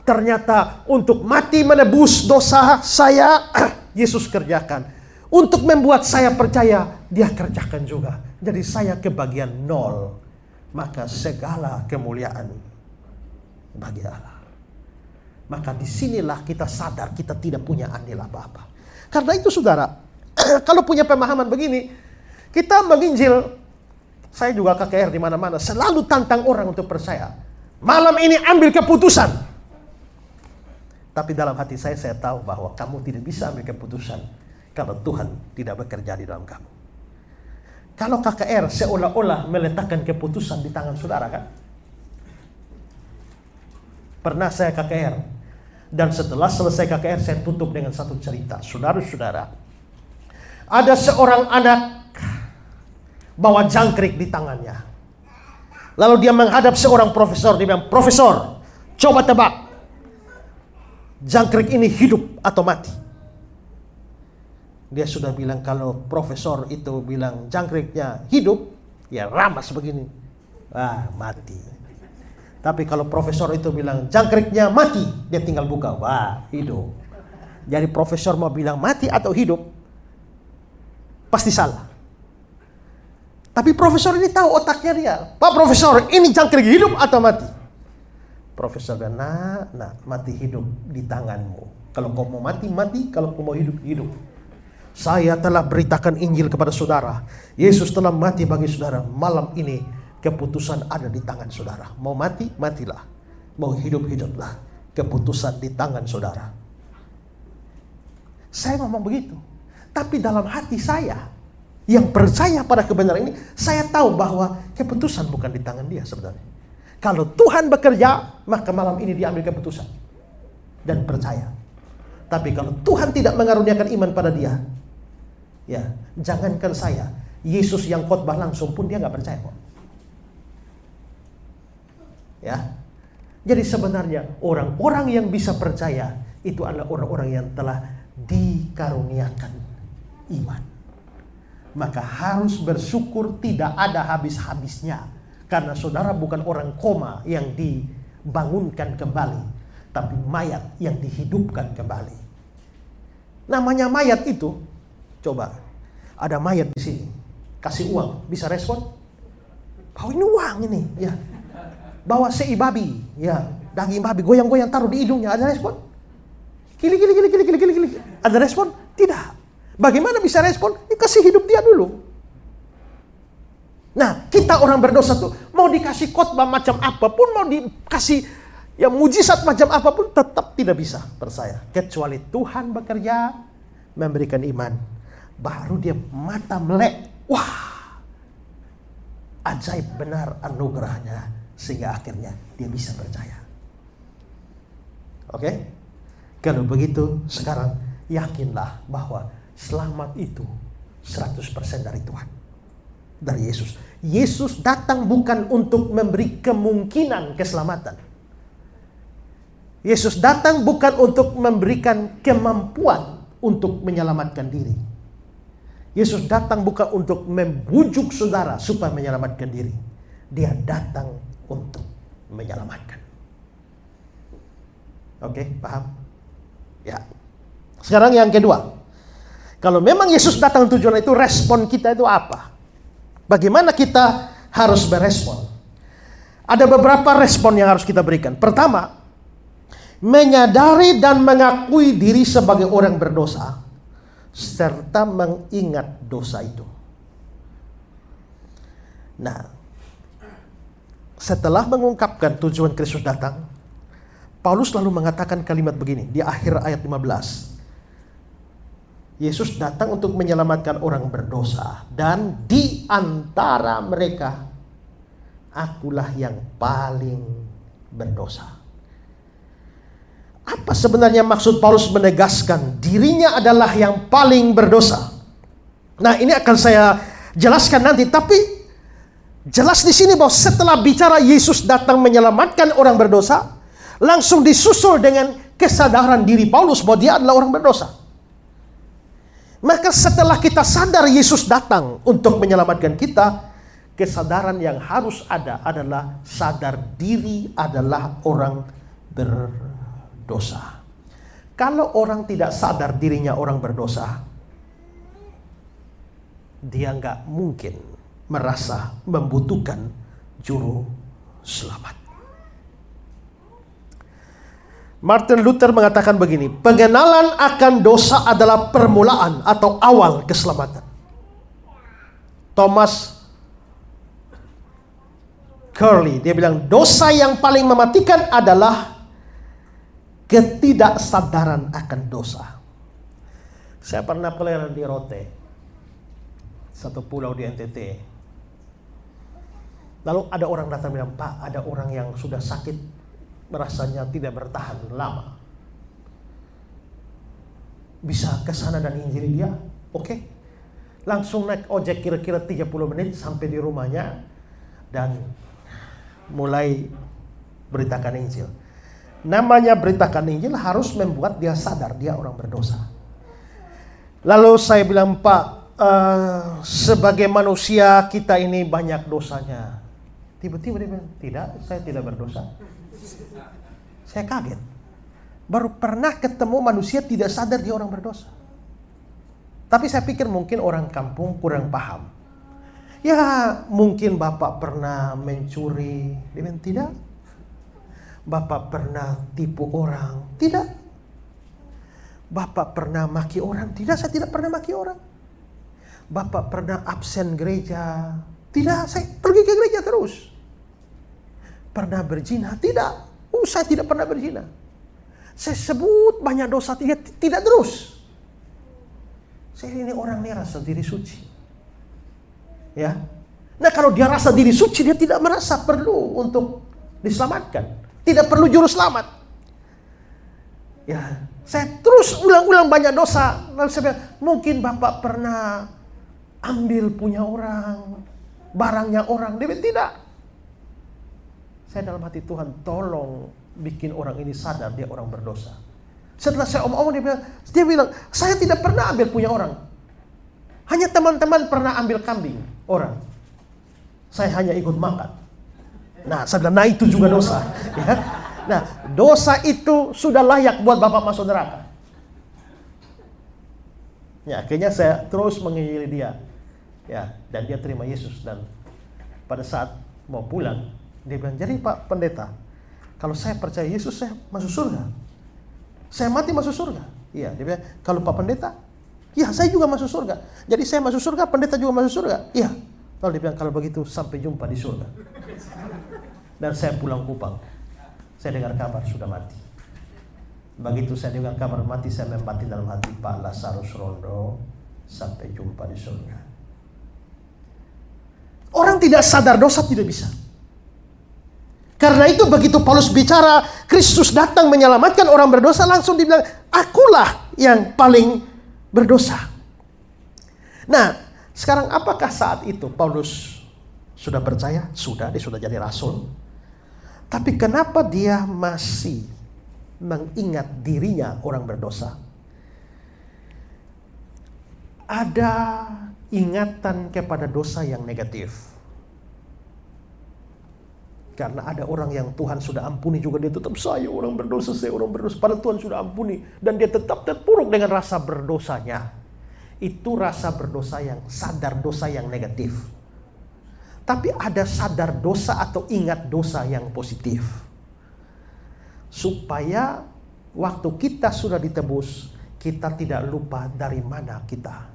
Ternyata untuk mati menebus dosa saya, Yesus kerjakan. Untuk membuat saya percaya, dia kerjakan juga. Jadi saya kebagian 0. Maka segala kemuliaan bagi Allah. Maka disinilah kita sadar kita tidak punya andil apa-apa. Karena itu saudara, kalau punya pemahaman begini, kita menginjil, saya juga KKR di mana-mana, selalu tantang orang untuk percaya. Malam ini ambil keputusan. Tapi dalam hati saya tahu bahwa kamu tidak bisa ambil keputusan kalau Tuhan tidak bekerja di dalam kamu. Kalau KKR seolah-olah meletakkan keputusan di tangan saudara, kan? Pernah saya KKR, dan setelah selesai KKR saya tutup dengan satu cerita. Saudara-saudara, ada seorang anak bawa jangkrik di tangannya. Lalu dia menghadap seorang profesor, dia bilang, "Profesor, coba tebak, jangkrik ini hidup atau mati?" Dia sudah bilang, kalau profesor itu bilang jangkriknya hidup, ya ramas begini, mati. Tapi kalau profesor itu bilang jangkriknya mati, dia tinggal buka, hidup. Jadi profesor mau bilang mati atau hidup, pasti salah. Tapi profesor ini tahu otaknya dia. "Pak Profesor, ini jangkrik hidup atau mati?" Profesor bilang, nah, mati hidup di tanganmu. Kalau kau mau mati, mati. Kalau kau mau hidup, hidup. Saya telah beritakan Injil kepada saudara. Yesus telah mati bagi saudara. Malam ini keputusan ada di tangan saudara. Mau mati, matilah. Mau hidup, hiduplah. Keputusan di tangan saudara. Saya ngomong begitu. Tapi dalam hati saya, yang percaya pada kebenaran ini, saya tahu bahwa keputusan bukan di tangan dia sebenarnya. Kalau Tuhan bekerja, maka malam ini dia ambil keputusan dan percaya. Tapi kalau Tuhan tidak mengaruniakan iman pada dia, ya, jangankan saya, Yesus yang khotbah langsung pun dia nggak percaya kok. Ya, jadi sebenarnya orang-orang yang bisa percaya itu adalah orang-orang yang telah dikaruniakan iman. Maka harus bersyukur tidak ada habis-habisnya, karena saudara bukan orang koma yang dibangunkan kembali, tapi mayat yang dihidupkan kembali. Namanya mayat itu, coba, ada mayat di sini, kasih uang, bisa respon? "Oh, ini uang ini, ya." Bawa sei babi, ya, daging babi, goyang-goyang taruh di hidungnya, ada respon? Kili. Ada respon? Tidak. Bagaimana bisa respon? Kasih hidup dia dulu. Nah, kita orang berdosa tuh mau dikasih khotbah macam apapun, mau dikasih ya mujizat macam apapun, tetap tidak bisa percaya. Kecuali Tuhan bekerja, memberikan iman. Baru dia mata melek. Wah, ajaib benar anugerahnya. Sehingga akhirnya dia bisa percaya. Oke? Kalau begitu, sekarang yakinlah bahwa selamat itu 100% dari Tuhan. Dari Yesus. Yesus datang bukan untuk memberi kemungkinan keselamatan. Yesus datang bukan untuk memberikan kemampuan untuk menyelamatkan diri. Yesus datang bukan untuk membujuk saudara supaya menyelamatkan diri. Dia datang untuk menyelamatkan. Oke, paham? Ya. Sekarang yang kedua. Kalau memang Yesus datang tujuan itu, respon kita itu apa? Bagaimana kita harus berespon? Ada beberapa respon yang harus kita berikan. Pertama, menyadari dan mengakui diri sebagai orang berdosa, serta mengingat dosa itu. Nah, setelah mengungkapkan tujuan Kristus datang, Paulus lalu mengatakan kalimat begini di akhir ayat 15. Yesus datang untuk menyelamatkan orang berdosa, dan di antara mereka akulah yang paling berdosa. Apa sebenarnya maksud Paulus menegaskan dirinya adalah yang paling berdosa? Nah, ini akan saya jelaskan nanti, tapi Jelas di sini bahwa setelah bicara Yesus datang menyelamatkan orang berdosa, langsung disusul dengan kesadaran diri Paulus bahwa dia adalah orang berdosa. Maka setelah kita sadar Yesus datang untuk menyelamatkan kita, kesadaran yang harus ada adalah sadar diri adalah orang berdosa. Kalau orang tidak sadar dirinya orang berdosa, dia nggak mungkin merasa membutuhkan juru selamat. Martin Luther mengatakan begini, pengenalan akan dosa adalah permulaan atau awal keselamatan. Thomas Curley, dia bilang dosa yang paling mematikan adalah ketidaksadaran akan dosa. Saya pernah pelayanan di Rote, satu pulau di NTT. Lalu ada orang datang bilang, Pak, ada orang yang sudah sakit, rasanya tidak bertahan lama. Bisa ke sana dan injili dia? Oke. Langsung naik ojek kira-kira 30 menit sampai di rumahnya dan mulai beritakan Injil. Namanya beritakan Injil harus membuat dia sadar dia orang berdosa. Lalu saya bilang, Pak, sebagai manusia kita ini banyak dosanya. Tiba-tiba dia bilang, tidak, saya tidak berdosa. Saya kaget. Baru pernah ketemu manusia tidak sadar dia orang berdosa. Tapi saya pikir mungkin orang kampung kurang paham. Ya mungkin Bapak pernah mencuri. Dia bilang, tidak. Bapak pernah tipu orang. Tidak. Bapak pernah maki orang. Tidak, saya tidak pernah maki orang. Bapak pernah absen gereja. Tidak, saya pergi ke gereja terus. Pernah berzina? Tidak. Saya tidak pernah berzina. Saya sebut banyak dosa, tidak terus. Saya ini orang ini rasa diri suci. Ya. Nah, kalau dia rasa diri suci, dia tidak merasa perlu untuk diselamatkan. Tidak perlu juru selamat. Ya, saya terus ulang-ulang banyak dosa. Lalu saya bilang, mungkin Bapak pernah ambil punya orang, barangnya orang. Dia bilang, tidak. Saya dalam hati, Tuhan tolong bikin orang ini sadar dia orang berdosa. Setelah saya omong dia bilang, saya tidak pernah ambil punya orang. Hanya teman-teman pernah ambil kambing orang. Saya hanya ikut makan. Nah, saya bilang, nah itu juga dosa. Ya. Nah, dosa itu sudah layak buat Bapak masuk neraka. Ya, akhirnya saya terus menginjili dia. Ya, dan dia terima Yesus. Dan pada saat mau pulang, dia bilang, jadi Pak Pendeta, kalau saya percaya Yesus, saya masuk surga. Saya mati masuk surga. Iya, dia bilang, kalau Pak Pendeta, ya saya juga masuk surga. Jadi saya masuk surga, pendeta juga masuk surga. Iya. Lalu dia bilang, kalau begitu sampai jumpa di surga. Dan saya pulang Kupang. Saya dengar kabar sudah mati. Begitu saya dengar kabar mati, saya membati dalam hati, Pak Lazarus Rondo, sampai jumpa di surga. Orang tidak sadar dosa tidak bisa. Karena itu begitu Paulus bicara Kristus datang menyelamatkan orang berdosa, langsung dibilang, akulah yang paling berdosa. Nah, sekarang apakah saat itu Paulus sudah percaya? Sudah, dia sudah jadi rasul. Tapi kenapa dia masih mengingat dirinya orang berdosa? Ada ingatan kepada dosa yang negatif. Karena ada orang yang Tuhan sudah ampuni juga, dia tetap, saya orang berdosa, saya orang berdosa. Padahal Tuhan sudah ampuni. Dan dia tetap terpuruk dengan rasa berdosanya. Itu rasa berdosa yang sadar dosa yang negatif. Tapi ada sadar dosa atau ingat dosa yang positif. Supaya waktu kita sudah ditebus, kita tidak lupa dari mana kita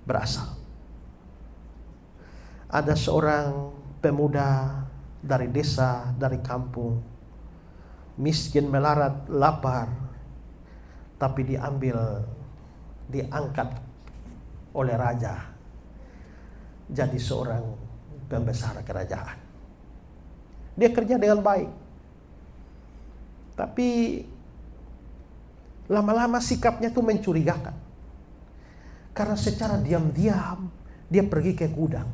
berasal. Ada seorang pemuda dari desa, dari kampung, miskin, melarat, lapar, tapi diangkat oleh raja jadi seorang pembesar kerajaan. Dia kerja dengan baik, tapi lama-lama sikapnya itu mencurigakan. Karena secara diam-diam dia pergi ke gudang,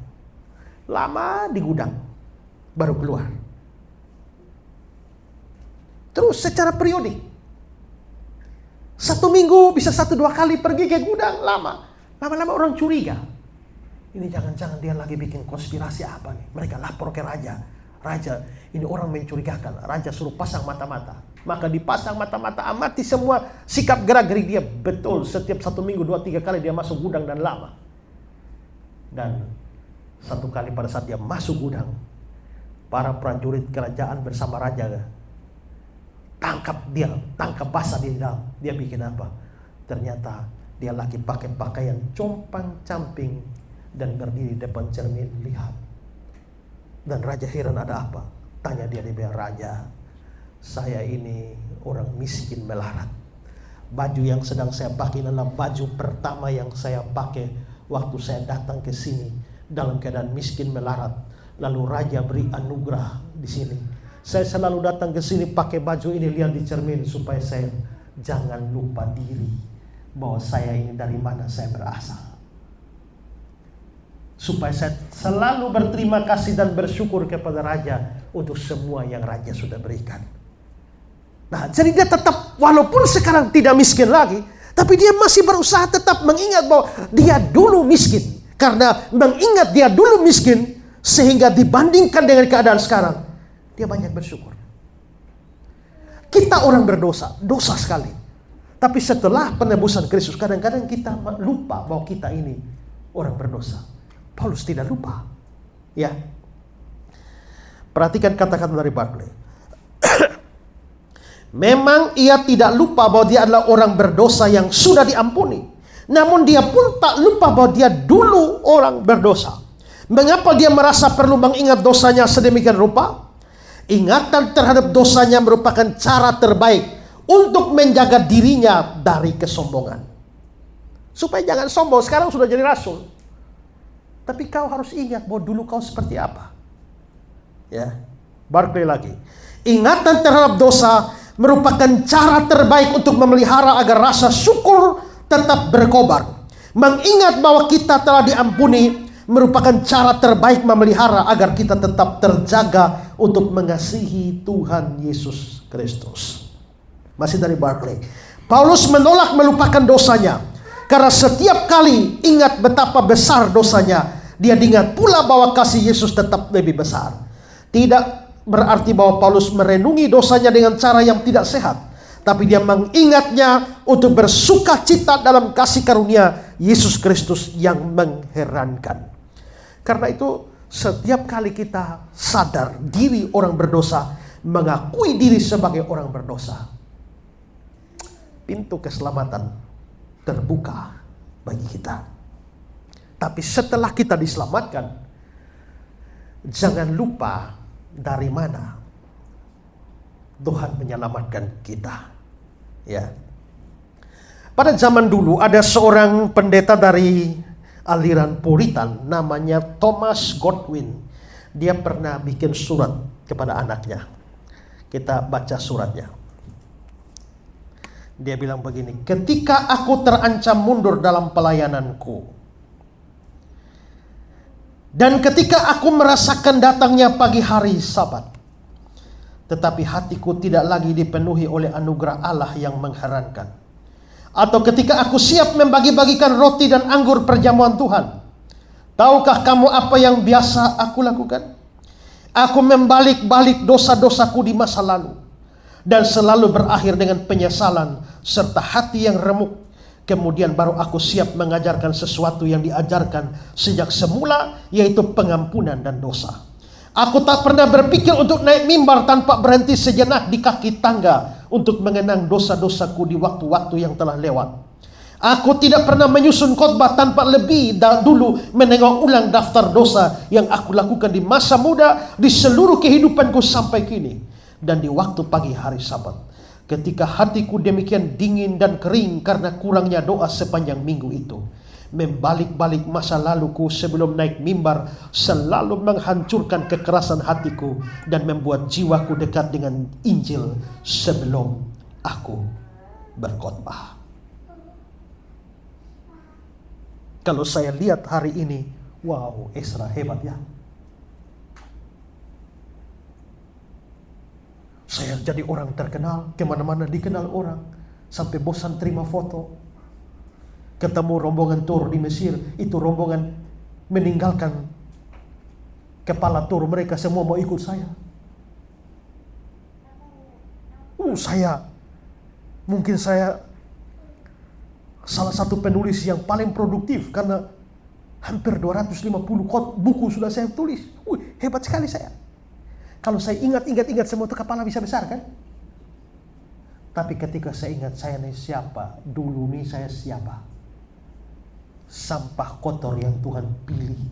lama di gudang, baru keluar. Terus secara periodik. 1 minggu bisa 1-2 kali pergi ke gudang, lama-lama orang curiga. Ini jangan-jangan dia lagi bikin konspirasi apa nih? Mereka lapor ke raja. Raja, ini orang mencurigakan. Raja suruh pasang mata-mata. Maka dipasang mata-mata, amati semua sikap gerak-gerik dia. Betul, setiap 1 minggu 2-3 kali dia masuk gudang dan lama. Dan 1 kali pada saat dia masuk gudang, para prajurit kerajaan bersama raja tangkap basah di dalam. Dia bikin apa? Ternyata dia lagi pakai pakaian compang-camping dan berdiri depan cermin, lihat. Dan raja heran, ada apa? Tanya dia bilang, raja, saya ini orang miskin melarat. Baju yang sedang saya pakai adalah baju pertama yang saya pakai waktu saya datang ke sini dalam keadaan miskin melarat. Lalu raja beri anugerah di sini. Saya selalu datang ke sini pakai baju ini, lihat di cermin, supaya saya jangan lupa diri bahwa saya ini dari mana saya berasal. Supaya saya selalu berterima kasih dan bersyukur kepada raja untuk semua yang raja sudah berikan. Nah, jadi dia tetap, walaupun sekarang tidak miskin lagi, tapi dia masih berusaha tetap mengingat bahwa dia dulu miskin. Karena mengingat dia dulu miskin, sehingga dibandingkan dengan keadaan sekarang, dia banyak bersyukur. Kita orang berdosa, dosa sekali. Tapi setelah penebusan Kristus, kadang-kadang kita lupa bahwa kita ini orang berdosa. Paulus tidak lupa. Ya. Perhatikan kata-kata dari Barclay. Memang ia tidak lupa bahwa dia adalah orang berdosa yang sudah diampuni. Namun dia pun tak lupa bahwa dia dulu orang berdosa. Mengapa dia merasa perlu mengingat dosanya sedemikian rupa? Ingatan terhadap dosanya merupakan cara terbaik untuk menjaga dirinya dari kesombongan. Supaya jangan sombong, sekarang sudah jadi rasul. Tapi kau harus ingat bahwa dulu kau seperti apa. Ya, Barclay lagi. Ingatan terhadap dosa merupakan cara terbaik untuk memelihara agar rasa syukur tetap berkobar. Mengingat bahwa kita telah diampuni merupakan cara terbaik memelihara agar kita tetap terjaga untuk mengasihi Tuhan Yesus Kristus. Masih dari Barclay. Paulus menolak melupakan dosanya, karena setiap kali ingat betapa besar dosanya, dia diingat pula bahwa kasih Yesus tetap lebih besar. Tidak berarti bahwa Paulus merenungi dosanya dengan cara yang tidak sehat, tapi dia mengingatnya untuk bersuka cita dalam kasih karunia Yesus Kristus yang mengherankan. Karena itu setiap kali kita sadar diri orang berdosa, mengakui diri sebagai orang berdosa, pintu keselamatan terbuka bagi kita. Tapi setelah kita diselamatkan, jangan lupa dari mana Tuhan menyelamatkan kita. Ya. Pada zaman dulu ada seorang pendeta dari aliran Puritan namanya Thomas Godwin. Dia pernah bikin surat kepada anaknya. Kita baca suratnya. Dia bilang begini, ketika aku terancam mundur dalam pelayananku, dan ketika aku merasakan datangnya pagi hari Sabat, tetapi hatiku tidak lagi dipenuhi oleh anugerah Allah yang mengherankan, atau ketika aku siap membagi-bagikan roti dan anggur perjamuan Tuhan, tahukah kamu apa yang biasa aku lakukan? Aku membalik-balik dosa-dosaku di masa lalu, dan selalu berakhir dengan penyesalan serta hati yang remuk. Kemudian baru aku siap mengajarkan sesuatu yang diajarkan sejak semula, yaitu pengampunan dan dosa. Aku tak pernah berpikir untuk naik mimbar tanpa berhenti sejenak di kaki tangga untuk mengenang dosa-dosaku di waktu-waktu yang telah lewat. Aku tidak pernah menyusun khotbah tanpa lebih dulu menengok ulang daftar dosa yang aku lakukan di masa muda, di seluruh kehidupanku sampai kini, dan di waktu pagi hari Sabat. Ketika hatiku demikian dingin dan kering karena kurangnya doa sepanjang minggu itu, membalik-balik masa laluku sebelum naik mimbar selalu menghancurkan kekerasan hatiku dan membuat jiwaku dekat dengan Injil sebelum aku berkhotbah. Kalau saya lihat hari ini, wow, Ezra hebat ya. Saya jadi orang terkenal, kemana-mana dikenal orang, sampai bosan terima foto. Ketemu rombongan tur di Mesir, itu rombongan meninggalkan kepala tur mereka, semua mau ikut saya. Mungkin saya salah satu penulis yang paling produktif, karena hampir 250 buku sudah saya tulis. Hebat sekali saya. Kalau saya ingat semua itu, kepala bisa besar kan? Tapi ketika saya ingat saya ini siapa, dulu nih saya siapa? Sampah kotor yang Tuhan pilih,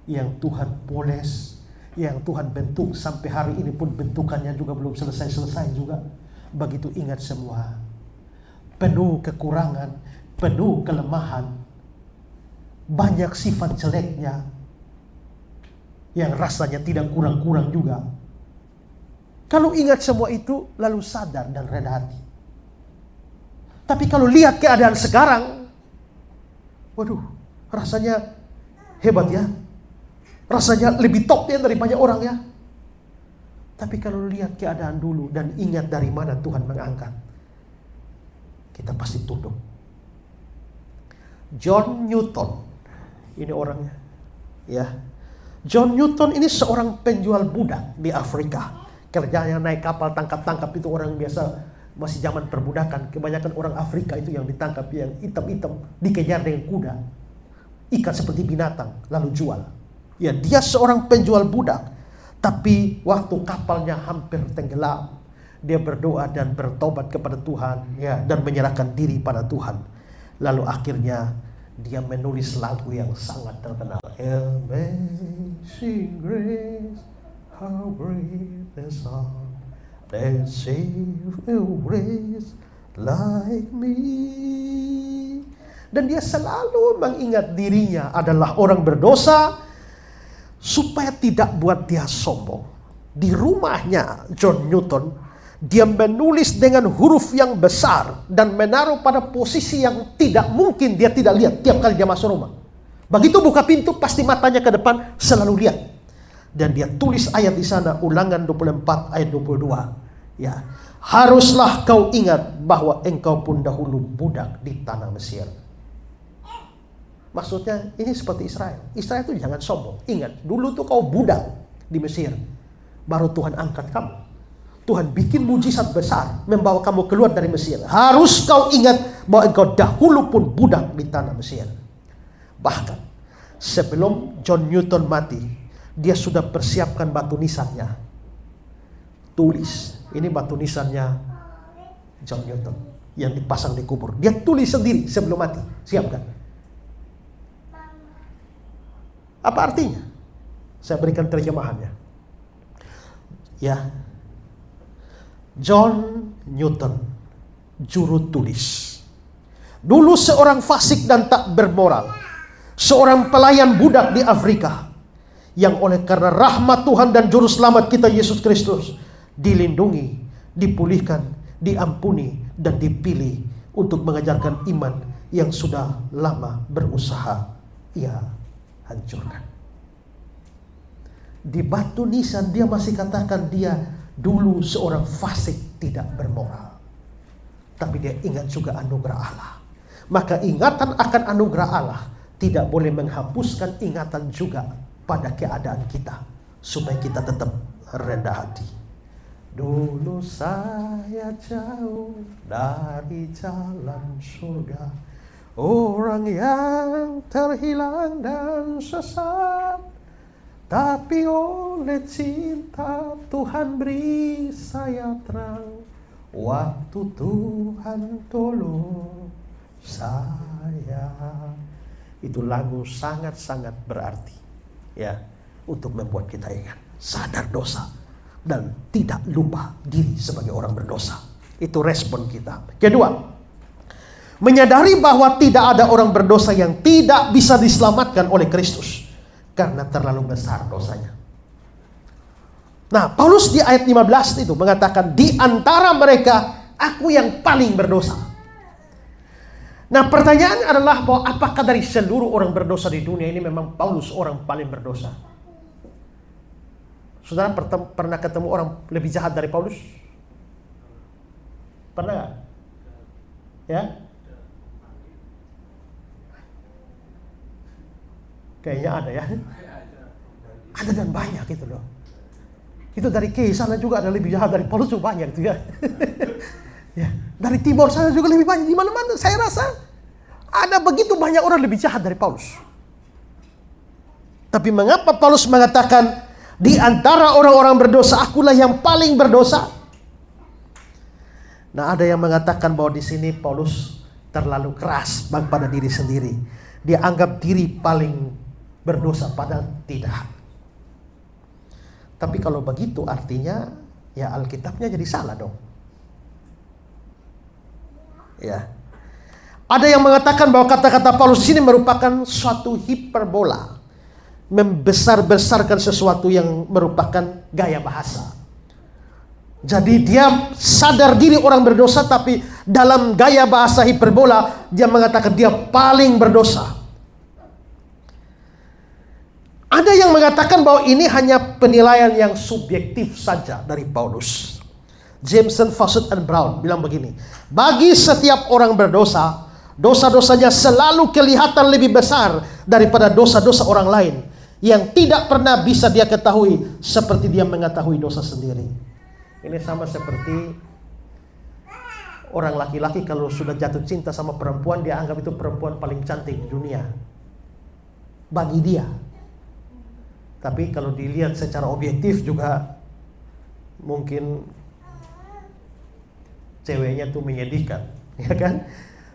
yang Tuhan poles, yang Tuhan bentuk, sampai hari ini pun bentukannya juga belum selesai juga. Begitu ingat semua, penuh kekurangan, penuh kelemahan, banyak sifat jeleknya yang rasanya tidak kurang-kurang juga. Kalau ingat semua itu, lalu sadar dan reda hati. Tapi kalau lihat keadaan sekarang, waduh, rasanya hebat ya. Rasanya lebih top ya dari banyak orang ya. Tapi kalau lihat keadaan dulu dan ingat dari mana Tuhan mengangkat, kita pasti tunduk. John Newton, ini orangnya, ya. John Newton ini seorang penjual budak di Afrika. Kerjanya naik kapal tangkap-tangkap, itu orang biasa, masih zaman perbudakan. Kebanyakan orang Afrika itu yang ditangkap, yang hitam-hitam, dikejar dengan kuda, ikat seperti binatang, lalu jual. Ya, dia seorang penjual budak. Tapi waktu kapalnya hampir tenggelam, dia berdoa dan bertobat kepada Tuhan, ya, dan menyerahkan diri pada Tuhan. Lalu akhirnya dia menulis lagu yang sangat terkenal. Amazing Grace, how great the song that saved a wretch like me. Dan dia selalu mengingat dirinya adalah orang berdosa, supaya tidak buat dia sombong. Di rumahnya John Newton, dia menulis dengan huruf yang besar dan menaruh pada posisi yang tidak mungkin dia tidak lihat tiap kali dia masuk rumah. Begitu buka pintu, pasti matanya ke depan, selalu lihat. Dan dia tulis ayat di sana, Ulangan 24 ayat 22. Ya, haruslah kau ingat bahwa engkau pun dahulu budak di tanah Mesir. Maksudnya ini seperti Israel. Israel itu jangan sombong. Ingat, dulu tuh kau budak di Mesir. Baru Tuhan angkat kamu. Tuhan bikin mujizat besar, membawa kamu keluar dari Mesir. Harus kau ingat bahwa engkau dahulu pun budak di tanah Mesir. Bahkan sebelum John Newton mati, dia sudah persiapkan batu nisannya. Tulis, ini batu nisannya John Newton yang dipasang di kubur. Dia tulis sendiri sebelum mati. Siapkan. Apa artinya? Saya berikan terjemahannya. Ya, John Newton, juru tulis, dulu seorang fasik dan tak bermoral, seorang pelayan budak di Afrika, yang oleh karena rahmat Tuhan dan juru selamat kita Yesus Kristus dilindungi, dipulihkan, diampuni, dan dipilih untuk mengajarkan iman yang sudah lama berusaha ia hancurkan. Di batu nisan dia masih katakan dia dulu seorang fasik tidak bermoral. Tapi dia ingat juga anugerah Allah. Maka ingatan akan anugerah Allah tidak boleh menghapuskan ingatan juga pada keadaan kita, supaya kita tetap rendah hati. Dulu saya jauh dari jalan surga, orang yang terhilang dan sesat, tapi oleh cinta Tuhan beri saya terang. Waktu Tuhan tolong saya. Itu lagu sangat-sangat berarti, ya, untuk membuat kita ingat, sadar dosa, dan tidak lupa diri sebagai orang berdosa. Itu respon kita. Kedua, menyadari bahwa tidak ada orang berdosa yang tidak bisa diselamatkan oleh Kristus, karena terlalu besar dosanya. Nah, Paulus di ayat 15 itu mengatakan, di antara mereka aku yang paling berdosa. Nah, pertanyaan adalah bahwa apakah dari seluruh orang berdosa di dunia ini memang Paulus orang paling berdosa? Saudara pernah ketemu orang lebih jahat dari Paulus? Pernah nggak? Ya? Kayaknya ada ya. Ada dan banyak itu loh. Itu dari Kei sana juga ada lebih jahat dari Paulus juga banyak itu ya. Ya, dari Timor sana juga lebih banyak. Di mana-mana saya rasa ada begitu banyak orang lebih jahat dari Paulus. Tapi mengapa Paulus mengatakan di antara orang-orang berdosa akulah yang paling berdosa? Nah, ada yang mengatakan bahwa di sini Paulus terlalu keras pada diri sendiri. Dia anggap diri paling berdosa, padahal tidak. Tapi kalau begitu artinya ya Alkitabnya jadi salah dong. Ya. Ada yang mengatakan bahwa kata-kata Paulus di sini merupakan suatu hiperbola, membesar-besarkan sesuatu yang merupakan gaya bahasa. Jadi dia sadar diri orang berdosa, tapi dalam gaya bahasa hiperbola dia mengatakan dia paling berdosa. Ada yang mengatakan bahwa ini hanya penilaian yang subjektif saja dari Paulus. Jameson, Fausset, and Brown bilang begini, bagi setiap orang berdosa, dosa-dosanya selalu kelihatan lebih besar daripada dosa-dosa orang lain yang tidak pernah bisa dia ketahui seperti dia mengetahui dosa sendiri. Ini sama seperti orang laki-laki kalau sudah jatuh cinta sama perempuan, dia anggap itu perempuan paling cantik di dunia bagi dia. Tapi kalau dilihat secara objektif juga mungkin ceweknya tuh menyedihkan, ya kan?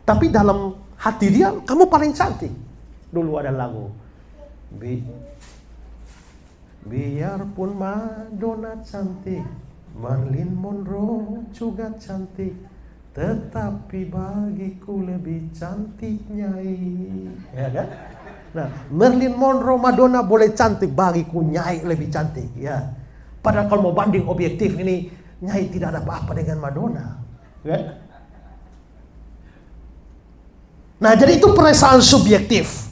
Tapi dalam hati dia, kamu paling cantik. Dulu ada lagu, biarpun Madonna cantik, Marilyn Monroe juga cantik, tetapi bagiku lebih cantik Nyai, ya kan? Nah, Marilyn Monroe, Madonna boleh cantik, bagiku Nyai lebih cantik, ya. Padahal kalau mau banding objektif ini, Nyai tidak ada apa-apa dengan Madonna, ya. Nah, jadi itu perasaan subjektif.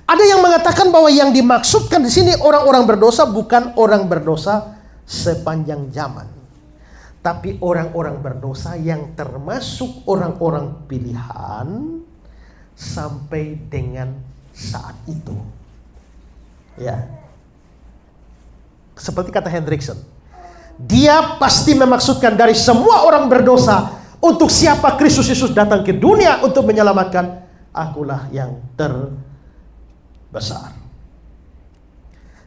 Ada yang mengatakan bahwa yang dimaksudkan di sini orang-orang berdosa bukan orang berdosa sepanjang zaman, tapi orang-orang berdosa yang termasuk orang-orang pilihan sampai dengan saat itu. Ya. Seperti kata Hendrickson, dia pasti memaksudkan dari semua orang berdosa, untuk siapa Kristus Yesus datang ke dunia untuk menyelamatkan, akulah yang terbesar.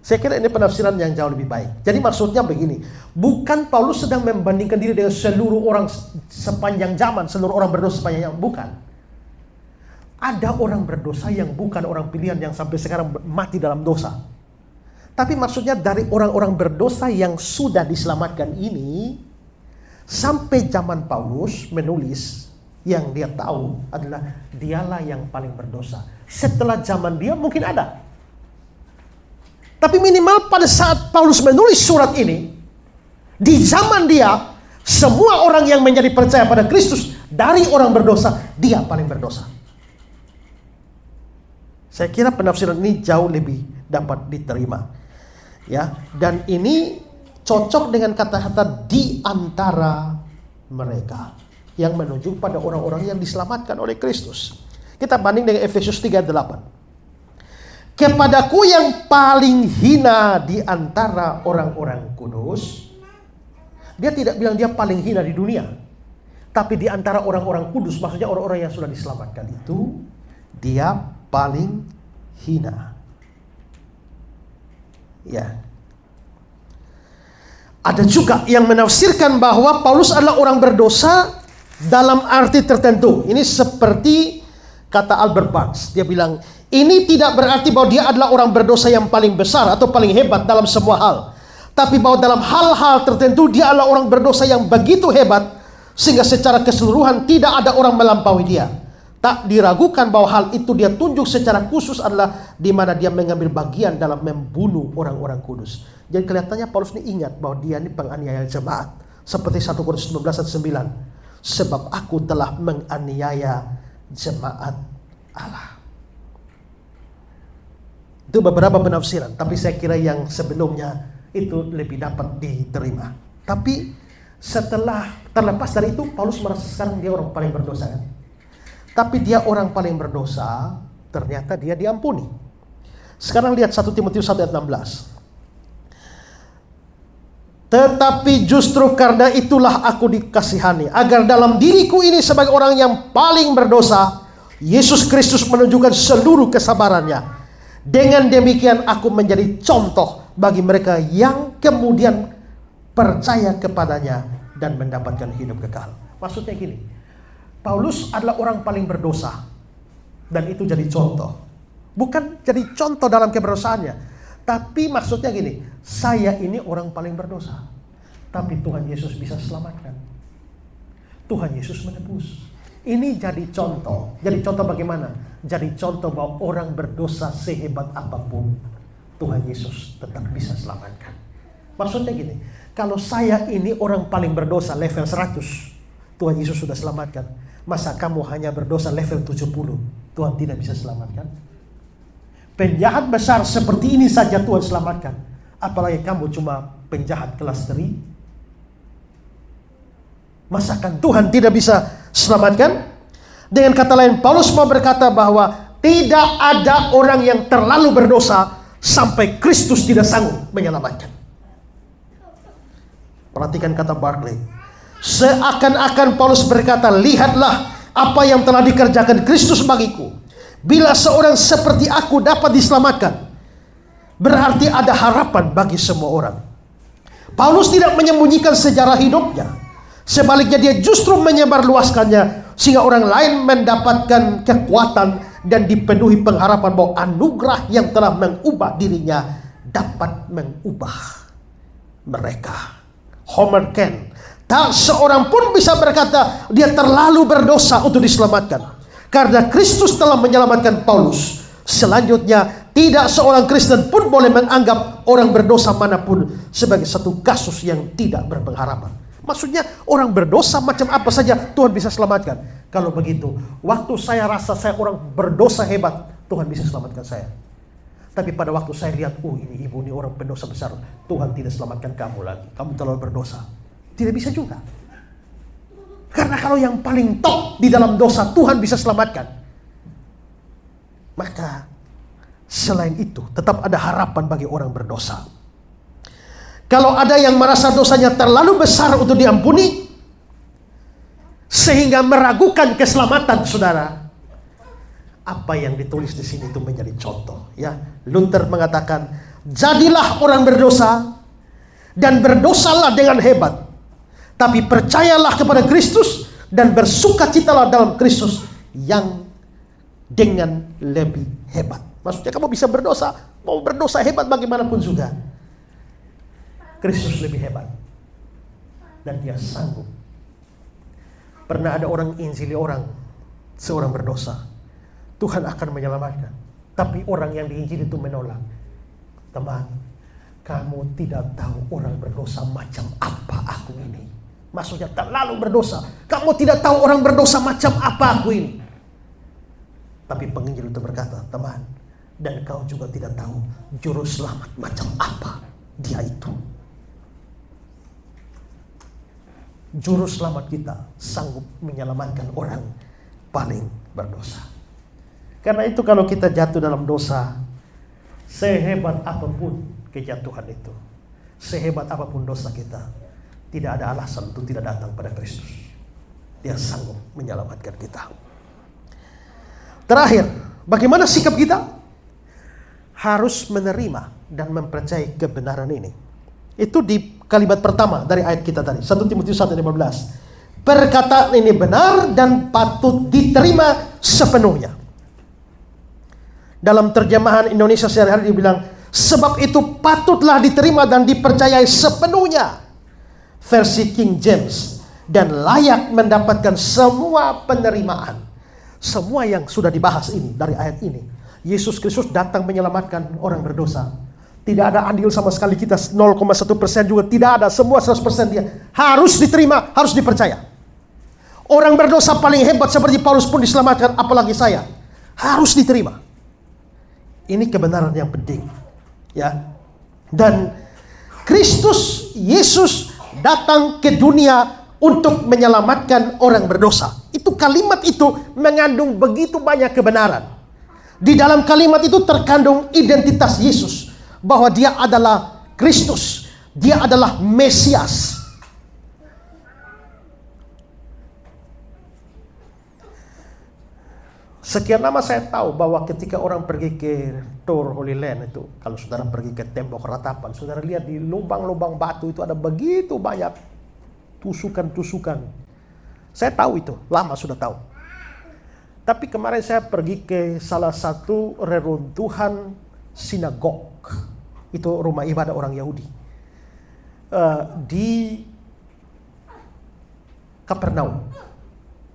Saya kira ini penafsiran yang jauh lebih baik. Jadi maksudnya begini, bukan Paulus sedang membandingkan diri dengan seluruh orang sepanjang zaman, seluruh orang berdosa sepanjang zaman, bukan. Ada orang berdosa yang bukan orang pilihan yang sampai sekarang mati dalam dosa. Tapi maksudnya dari orang-orang berdosa yang sudah diselamatkan ini, sampai zaman Paulus menulis, yang dia tahu adalah dialah yang paling berdosa. Setelah zaman dia mungkin ada, tapi minimal pada saat Paulus menulis surat ini, di zaman dia, semua orang yang menjadi percaya pada Kristus dari orang berdosa, dia paling berdosa. Saya kira penafsiran ini jauh lebih dapat diterima, ya. Dan ini cocok dengan kata-kata di antara mereka, yang menunjuk pada orang-orang yang diselamatkan oleh Kristus. Kita banding dengan Efesus 3:8. Kepadaku yang paling hina di antara orang-orang kudus. Dia tidak bilang dia paling hina di dunia, tapi di antara orang-orang kudus, maksudnya orang-orang yang sudah diselamatkan itu, dia paling hina. Ya. Ada juga yang menafsirkan bahwa Paulus adalah orang berdosa dalam arti tertentu. Ini seperti kata Albert Barnes. Dia bilang, ini tidak berarti bahwa dia adalah orang berdosa yang paling besar atau paling hebat dalam semua hal. Tapi bahwa dalam hal-hal tertentu dia adalah orang berdosa yang begitu hebat, sehingga secara keseluruhan tidak ada orang melampaui dia. Tak diragukan bahwa hal itu dia tunjuk secara khusus adalah di mana dia mengambil bagian dalam membunuh orang-orang kudus. Jadi kelihatannya Paulus ini ingat bahwa dia ini penganiaya jemaat. Seperti 1 Korintus 15 ayat 9. Sebab aku telah menganiaya jemaat Allah. Itu beberapa penafsiran. Tapi saya kira yang sebelumnya itu lebih dapat diterima. Tapi Setelah terlepas dari itu, Paulus merasa sekarang dia orang paling berdosa kan? Tapi dia orang paling berdosa, ternyata dia diampuni. Sekarang lihat 1 Timotius 1 ayat 16. Tetapi justru karena itulah aku dikasihani, agar dalam diriku ini sebagai orang yang paling berdosa, Yesus Kristus menunjukkan seluruh kesabarannya. Dengan demikian aku menjadi contoh bagi mereka yang kemudian percaya kepadanya dan mendapatkan hidup kekal. Maksudnya gini, Paulus adalah orang paling berdosa, dan itu jadi contoh. Bukan jadi contoh dalam keberdosaannya, tapi maksudnya gini, saya ini orang paling berdosa, tapi Tuhan Yesus bisa selamatkan. Tuhan Yesus menebus. Ini jadi contoh. Jadi contoh bagaimana? Jadi contoh bahwa orang berdosa sehebat apapun, Tuhan Yesus tetap bisa selamatkan. Maksudnya gini, kalau saya ini orang paling berdosa level 100, Tuhan Yesus sudah selamatkan. Masa kamu hanya berdosa level 70, Tuhan tidak bisa selamatkan? Penjahat besar seperti ini saja Tuhan selamatkan, apalagi kamu cuma penjahat kelas 3. Masakan Tuhan tidak bisa selamatkan? Dengan kata lain, Paulus mau berkata bahwa tidak ada orang yang terlalu berdosa sampai Kristus tidak sanggup menyelamatkan. Perhatikan kata Barclay. Seakan-akan Paulus berkata, lihatlah apa yang telah dikerjakan Kristus bagiku. Bila seorang seperti aku dapat diselamatkan, berarti ada harapan bagi semua orang. Paulus tidak menyembunyikan sejarah hidupnya. Sebaliknya dia justru menyebarluaskannya, sehingga orang lain mendapatkan kekuatan dan dipenuhi pengharapan bahwa anugerah yang telah mengubah dirinya dapat mengubah mereka. Homer Ken, tak seorang pun bisa berkata dia terlalu berdosa untuk diselamatkan, karena Kristus telah menyelamatkan Paulus. Selanjutnya, tidak seorang Kristen pun boleh menganggap orang berdosa manapun sebagai satu kasus yang tidak berpengharapan. Maksudnya orang berdosa macam apa saja Tuhan bisa selamatkan. Kalau begitu, waktu saya rasa saya orang berdosa hebat, Tuhan bisa selamatkan saya. Tapi pada waktu saya lihat, ini ibu ini orang pendosa besar, Tuhan tidak selamatkan kamu lagi, kamu terlalu berdosa. Tidak bisa juga. Karena kalau yang paling top di dalam dosa Tuhan bisa selamatkan, maka selain itu tetap ada harapan bagi orang berdosa. Kalau ada yang merasa dosanya terlalu besar untuk diampuni sehingga meragukan keselamatan saudara, apa yang ditulis di sini itu menjadi contoh, ya. Luther mengatakan, jadilah orang berdosa dan berdosalah dengan hebat, tapi percayalah kepada Kristus dan bersukacitalah dalam Kristus yang dengan lebih hebat. Maksudnya kamu bisa berdosa, mau berdosa hebat bagaimanapun juga, Kristus lebih hebat dan dia sanggup. Pernah ada orang injili seorang berdosa, Tuhan akan menyelamatkan, tapi orang yang diinjili itu menolak. Teman, kamu tidak tahu orang berdosa macam apa aku ini. Maksudnya terlalu berdosa. Kamu tidak tahu orang berdosa macam apa aku ini. Tapi penginjil itu berkata, teman, dan kau juga tidak tahu juru selamat macam apa dia itu. Juru selamat kita sanggup menyelamatkan orang paling berdosa. Karena itu kalau kita jatuh dalam dosa, sehebat apapun kejatuhan itu, sehebat apapun dosa kita, tidak ada alasan untuk tidak datang pada Kristus. Dia sanggup menyelamatkan kita. Terakhir, bagaimana sikap kita? Harus menerima dan mempercayai kebenaran ini. Itu di kalimat pertama dari ayat kita tadi, 1 Timotius 1:15. Perkataan ini benar dan patut diterima sepenuhnya. Dalam terjemahan Indonesia sehari-hari dibilang, sebab itu patutlah diterima dan dipercayai sepenuhnya. Versi King James, dan layak mendapatkan semua penerimaan. Semua yang sudah dibahas ini dari ayat ini. Yesus Kristus datang menyelamatkan orang berdosa. Tidak ada andil sama sekali kita, 0,1% juga tidak ada, semua 100% dia. Harus diterima, harus dipercaya. Orang berdosa paling hebat seperti Paulus pun diselamatkan, apalagi saya. Harus diterima. Ini kebenaran yang penting, ya. Dan Kristus Yesus datang ke dunia untuk menyelamatkan orang berdosa. Itu kalimat itu mengandung begitu banyak kebenaran. Di dalam kalimat itu terkandung identitas Yesus, bahwa dia adalah Kristus, dia adalah Mesias. Sekian lama saya tahu bahwa ketika orang pergi ke Tour Holy Land itu, kalau saudara pergi ke tembok ratapan, saudara lihat di lubang-lubang batu itu ada begitu banyak tusukan-tusukan. Saya tahu itu, lama sudah tahu. Tapi kemarin saya pergi ke salah satu reruntuhan sinagog. Itu rumah ibadah orang Yahudi. Di Kapernaum.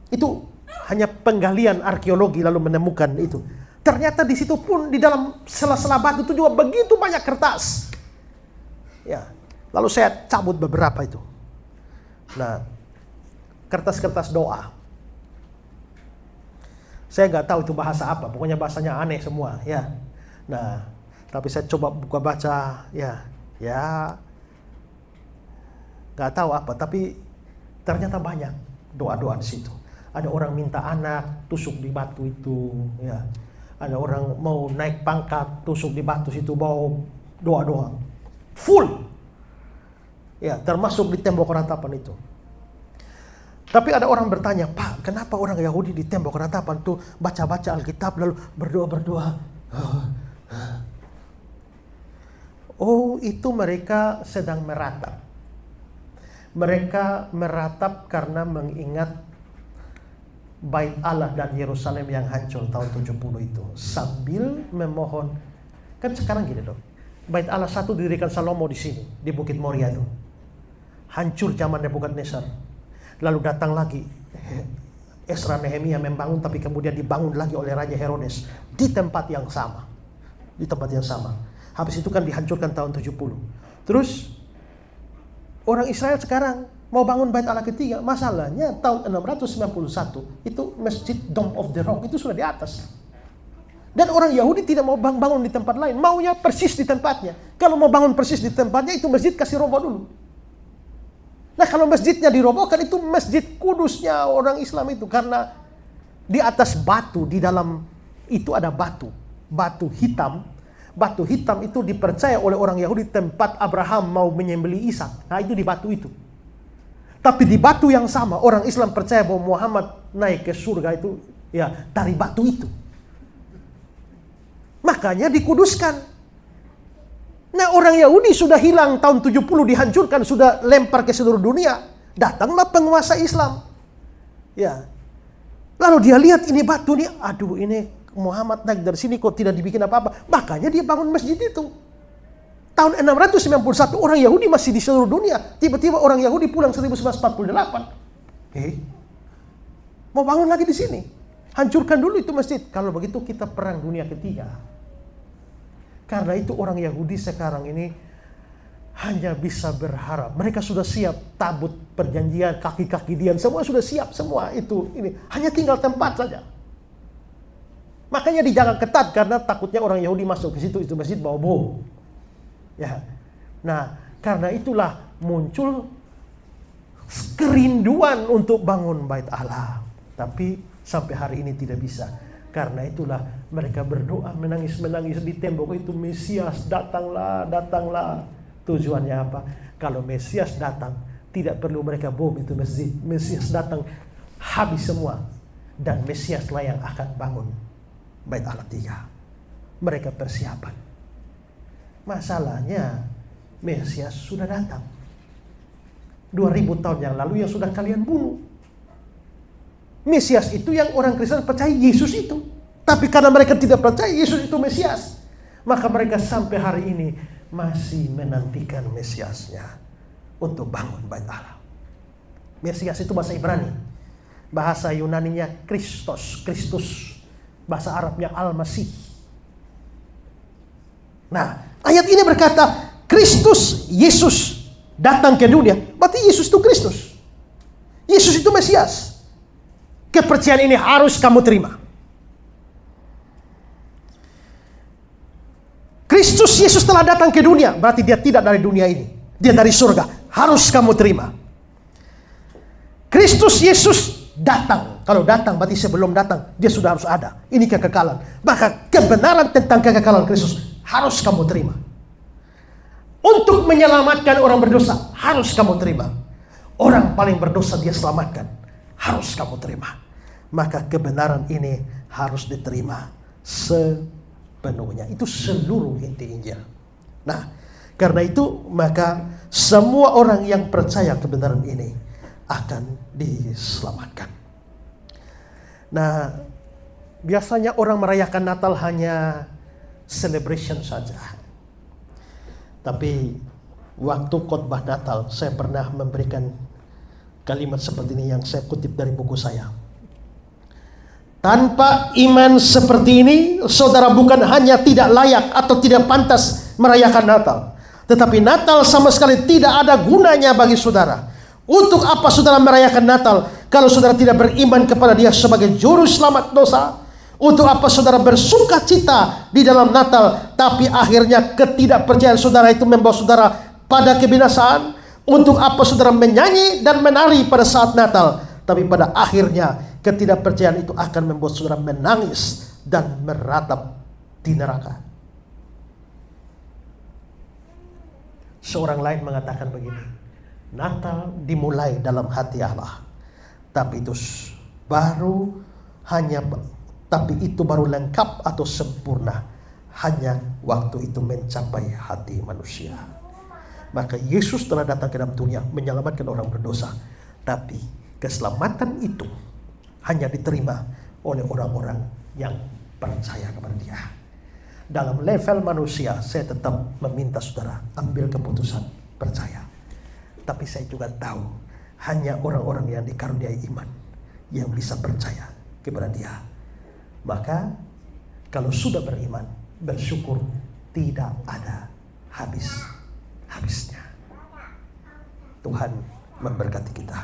Itu hanya penggalian arkeologi lalu menemukan itu. Ternyata di situ pun di dalam sela-sela batu itu juga begitu banyak kertas. Ya, lalu saya cabut beberapa itu. Nah, kertas-kertas doa. Saya nggak tahu itu bahasa apa, pokoknya bahasanya aneh semua, ya. Nah, tapi saya coba buka baca, ya, nggak tahu apa, tapi ternyata banyak doa-doa di situ. Ada orang minta anak, tusuk di batu itu, ya. Ada orang mau naik pangkat, tusuk di batu situ, bawa doa-doa. Full. Ya, termasuk di tembok ratapan itu. Tapi ada orang bertanya, Pak, kenapa orang Yahudi di tembok ratapan tuh baca-baca Alkitab lalu berdoa-berdoa? Oh, itu mereka sedang meratap. Mereka meratap karena mengingat Bait Allah dan Yerusalem yang hancur tahun 70 itu, sambil memohon. Kan sekarang gini loh, Bait Allah satu didirikan Salomo di sini, di Bukit Moria itu. Hancur zaman Nebukadnezar. Lalu datang lagi Esra Nehemia membangun, tapi kemudian dibangun lagi oleh Raja Herodes di tempat yang sama. Di tempat yang sama. Habis itu kan dihancurkan tahun 70. Terus orang Israel sekarang mau bangun Bait Allah ketiga. Masalahnya tahun 691 itu Masjid Dome of the Rock itu sudah di atas. Dan orang Yahudi tidak mau bangun di tempat lain, maunya persis di tempatnya. Kalau mau bangun persis di tempatnya, itu masjid kasih roboh dulu. Nah, kalau masjidnya dirobohkan, itu masjid kudusnya orang Islam itu. Karena di atas batu, di dalam itu ada batu. Batu hitam. Batu hitam itu dipercaya oleh orang Yahudi tempat Abraham mau menyembelih Ishak. Nah, itu di batu itu. Tapi di batu yang sama, orang Islam percaya bahwa Muhammad naik ke surga itu ya dari batu itu. Makanya dikuduskan. Nah, orang Yahudi sudah hilang tahun 70, dihancurkan, sudah lempar ke seluruh dunia. Datanglah penguasa Islam. Ya. Lalu dia lihat ini batu nih, aduh ini Muhammad naik dari sini kok tidak dibikin apa-apa. Makanya dia bangun masjid itu. Tahun 691 orang Yahudi masih di seluruh dunia. Tiba-tiba orang Yahudi pulang 1948. Mau bangun lagi di sini. Hancurkan dulu itu masjid. Kalau begitu kita perang dunia ketiga. Karena itu orang Yahudi sekarang ini hanya bisa berharap. Mereka sudah siap tabut perjanjian, kaki-kaki dian, semua sudah siap semua itu. Ini hanya tinggal tempat saja. Makanya dijaga ketat karena takutnya orang Yahudi masuk ke situ, itu masjid bawa bom. Ya. Nah, karena itulah muncul kerinduan untuk bangun Bait Allah. Tapi sampai hari ini tidak bisa. Karena itulah mereka berdoa, menangis-menangis di tembok itu, Mesias datanglah, datanglah. Tujuannya apa? Kalau Mesias datang, tidak perlu mereka bom itu masjid. Mesias datang, habis semua. Dan Mesiaslah yang akan bangun Bait Allah 3. Mereka persiapan. Masalahnya Mesias sudah datang 2000 tahun yang lalu, yang sudah kalian bunuh. Mesias itu yang orang Kristen percaya Yesus itu. Tapi karena mereka tidak percaya Yesus itu Mesias, maka mereka sampai hari ini masih menantikan Mesiasnya untuk bangun Bait Allah. Mesias itu bahasa Ibrani. Bahasa Yunaninya Kristus. Bahasa Arabnya Al-Masih. Nah, ayat ini berkata, Kristus, Yesus datang ke dunia. Berarti Yesus itu Kristus. Yesus itu Mesias. Kepercayaan ini harus kamu terima. Kristus Yesus telah datang ke dunia. Berarti dia tidak dari dunia ini. Dia dari surga. harus kamu terima. Kristus Yesus datang. Kalau datang berarti sebelum datang dia sudah harus ada. Ini kekekalan. Maka kebenaran tentang kekekalan Kristus harus kamu terima. Untuk menyelamatkan orang berdosa harus kamu terima. Orang paling berdosa dia selamatkan, harus kamu terima. Maka kebenaran ini harus diterima sepenuhnya. Itu seluruh inti Injil. Nah, karena itu maka semua orang yang percaya kebenaran ini akan diselamatkan. Nah, biasanya orang merayakan Natal hanya celebration saja. Tapi waktu khotbah Natal saya pernah memberikan kalimat seperti ini yang saya kutip dari buku saya. Tanpa iman seperti ini, saudara bukan hanya tidak layak atau tidak pantas merayakan Natal, tetapi Natal sama sekali tidak ada gunanya bagi saudara. Untuk apa saudara merayakan Natal kalau saudara tidak beriman kepada Dia sebagai juru selamat dosa? Untuk apa saudara bersuka cita di dalam Natal, tapi akhirnya ketidakpercayaan saudara itu membawa saudara pada kebinasaan? Untuk apa saudara menyanyi dan menari pada saat Natal, tapi pada akhirnya ketidakpercayaan itu akan membuat saudara menangis dan meratap di neraka? Seorang lain mengatakan begini, Natal dimulai dalam hati Allah, tapi itu baru lengkap atau sempurna hanya waktu itu mencapai hati manusia. Maka Yesus telah datang ke dalam dunia menyelamatkan orang berdosa, tapi keselamatan itu hanya diterima oleh orang-orang yang percaya kepada Dia. Dalam level manusia, saya tetap meminta saudara ambil keputusan percaya. Tapi saya juga tahu hanya orang-orang yang dikaruniai iman yang bisa percaya kepada Dia. Maka kalau sudah beriman, bersyukur tidak ada habisnya. Tuhan memberkati kita.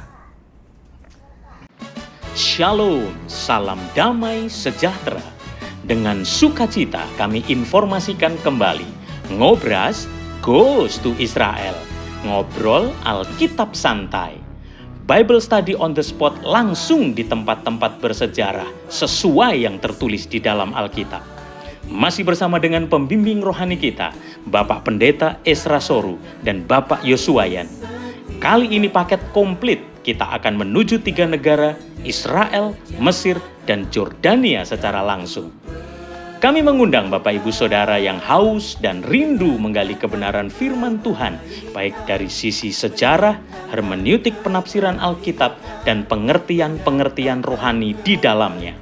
Shalom, salam damai sejahtera. Dengan sukacita kami informasikan kembali, Ngobras goes to Israel. Ngobrol Alkitab santai. Bible study on the spot langsung di tempat-tempat bersejarah sesuai yang tertulis di dalam Alkitab. Masih bersama dengan pembimbing rohani kita, Bapak Pendeta Esra Soru dan Bapak Yosuayan. Kali ini paket komplit, kita akan menuju 3 negara, Israel, Mesir, dan Jordania secara langsung. Kami mengundang Bapak Ibu Saudara yang haus dan rindu menggali kebenaran firman Tuhan, baik dari sisi sejarah, hermeneutik penafsiran Alkitab, dan pengertian-pengertian rohani di dalamnya.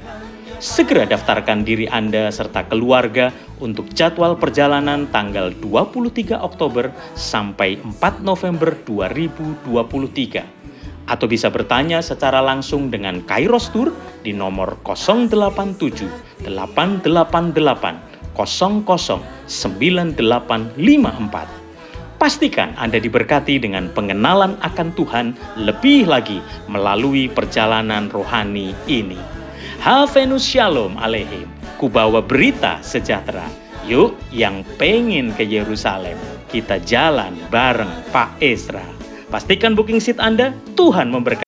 Segera daftarkan diri Anda serta keluarga untuk jadwal perjalanan tanggal 23 Oktober sampai 4 November 2023. Atau bisa bertanya secara langsung dengan Kairos Tour di nomor 087 888 00 9854. Pastikan Anda diberkati dengan pengenalan akan Tuhan lebih lagi melalui perjalanan rohani ini. Havenus Shalom Aleihim. Kubawa berita sejahtera. Yuk yang pengen ke Yerusalem, kita jalan bareng Pak Esra. Pastikan booking seat Anda, Tuhan memberkati.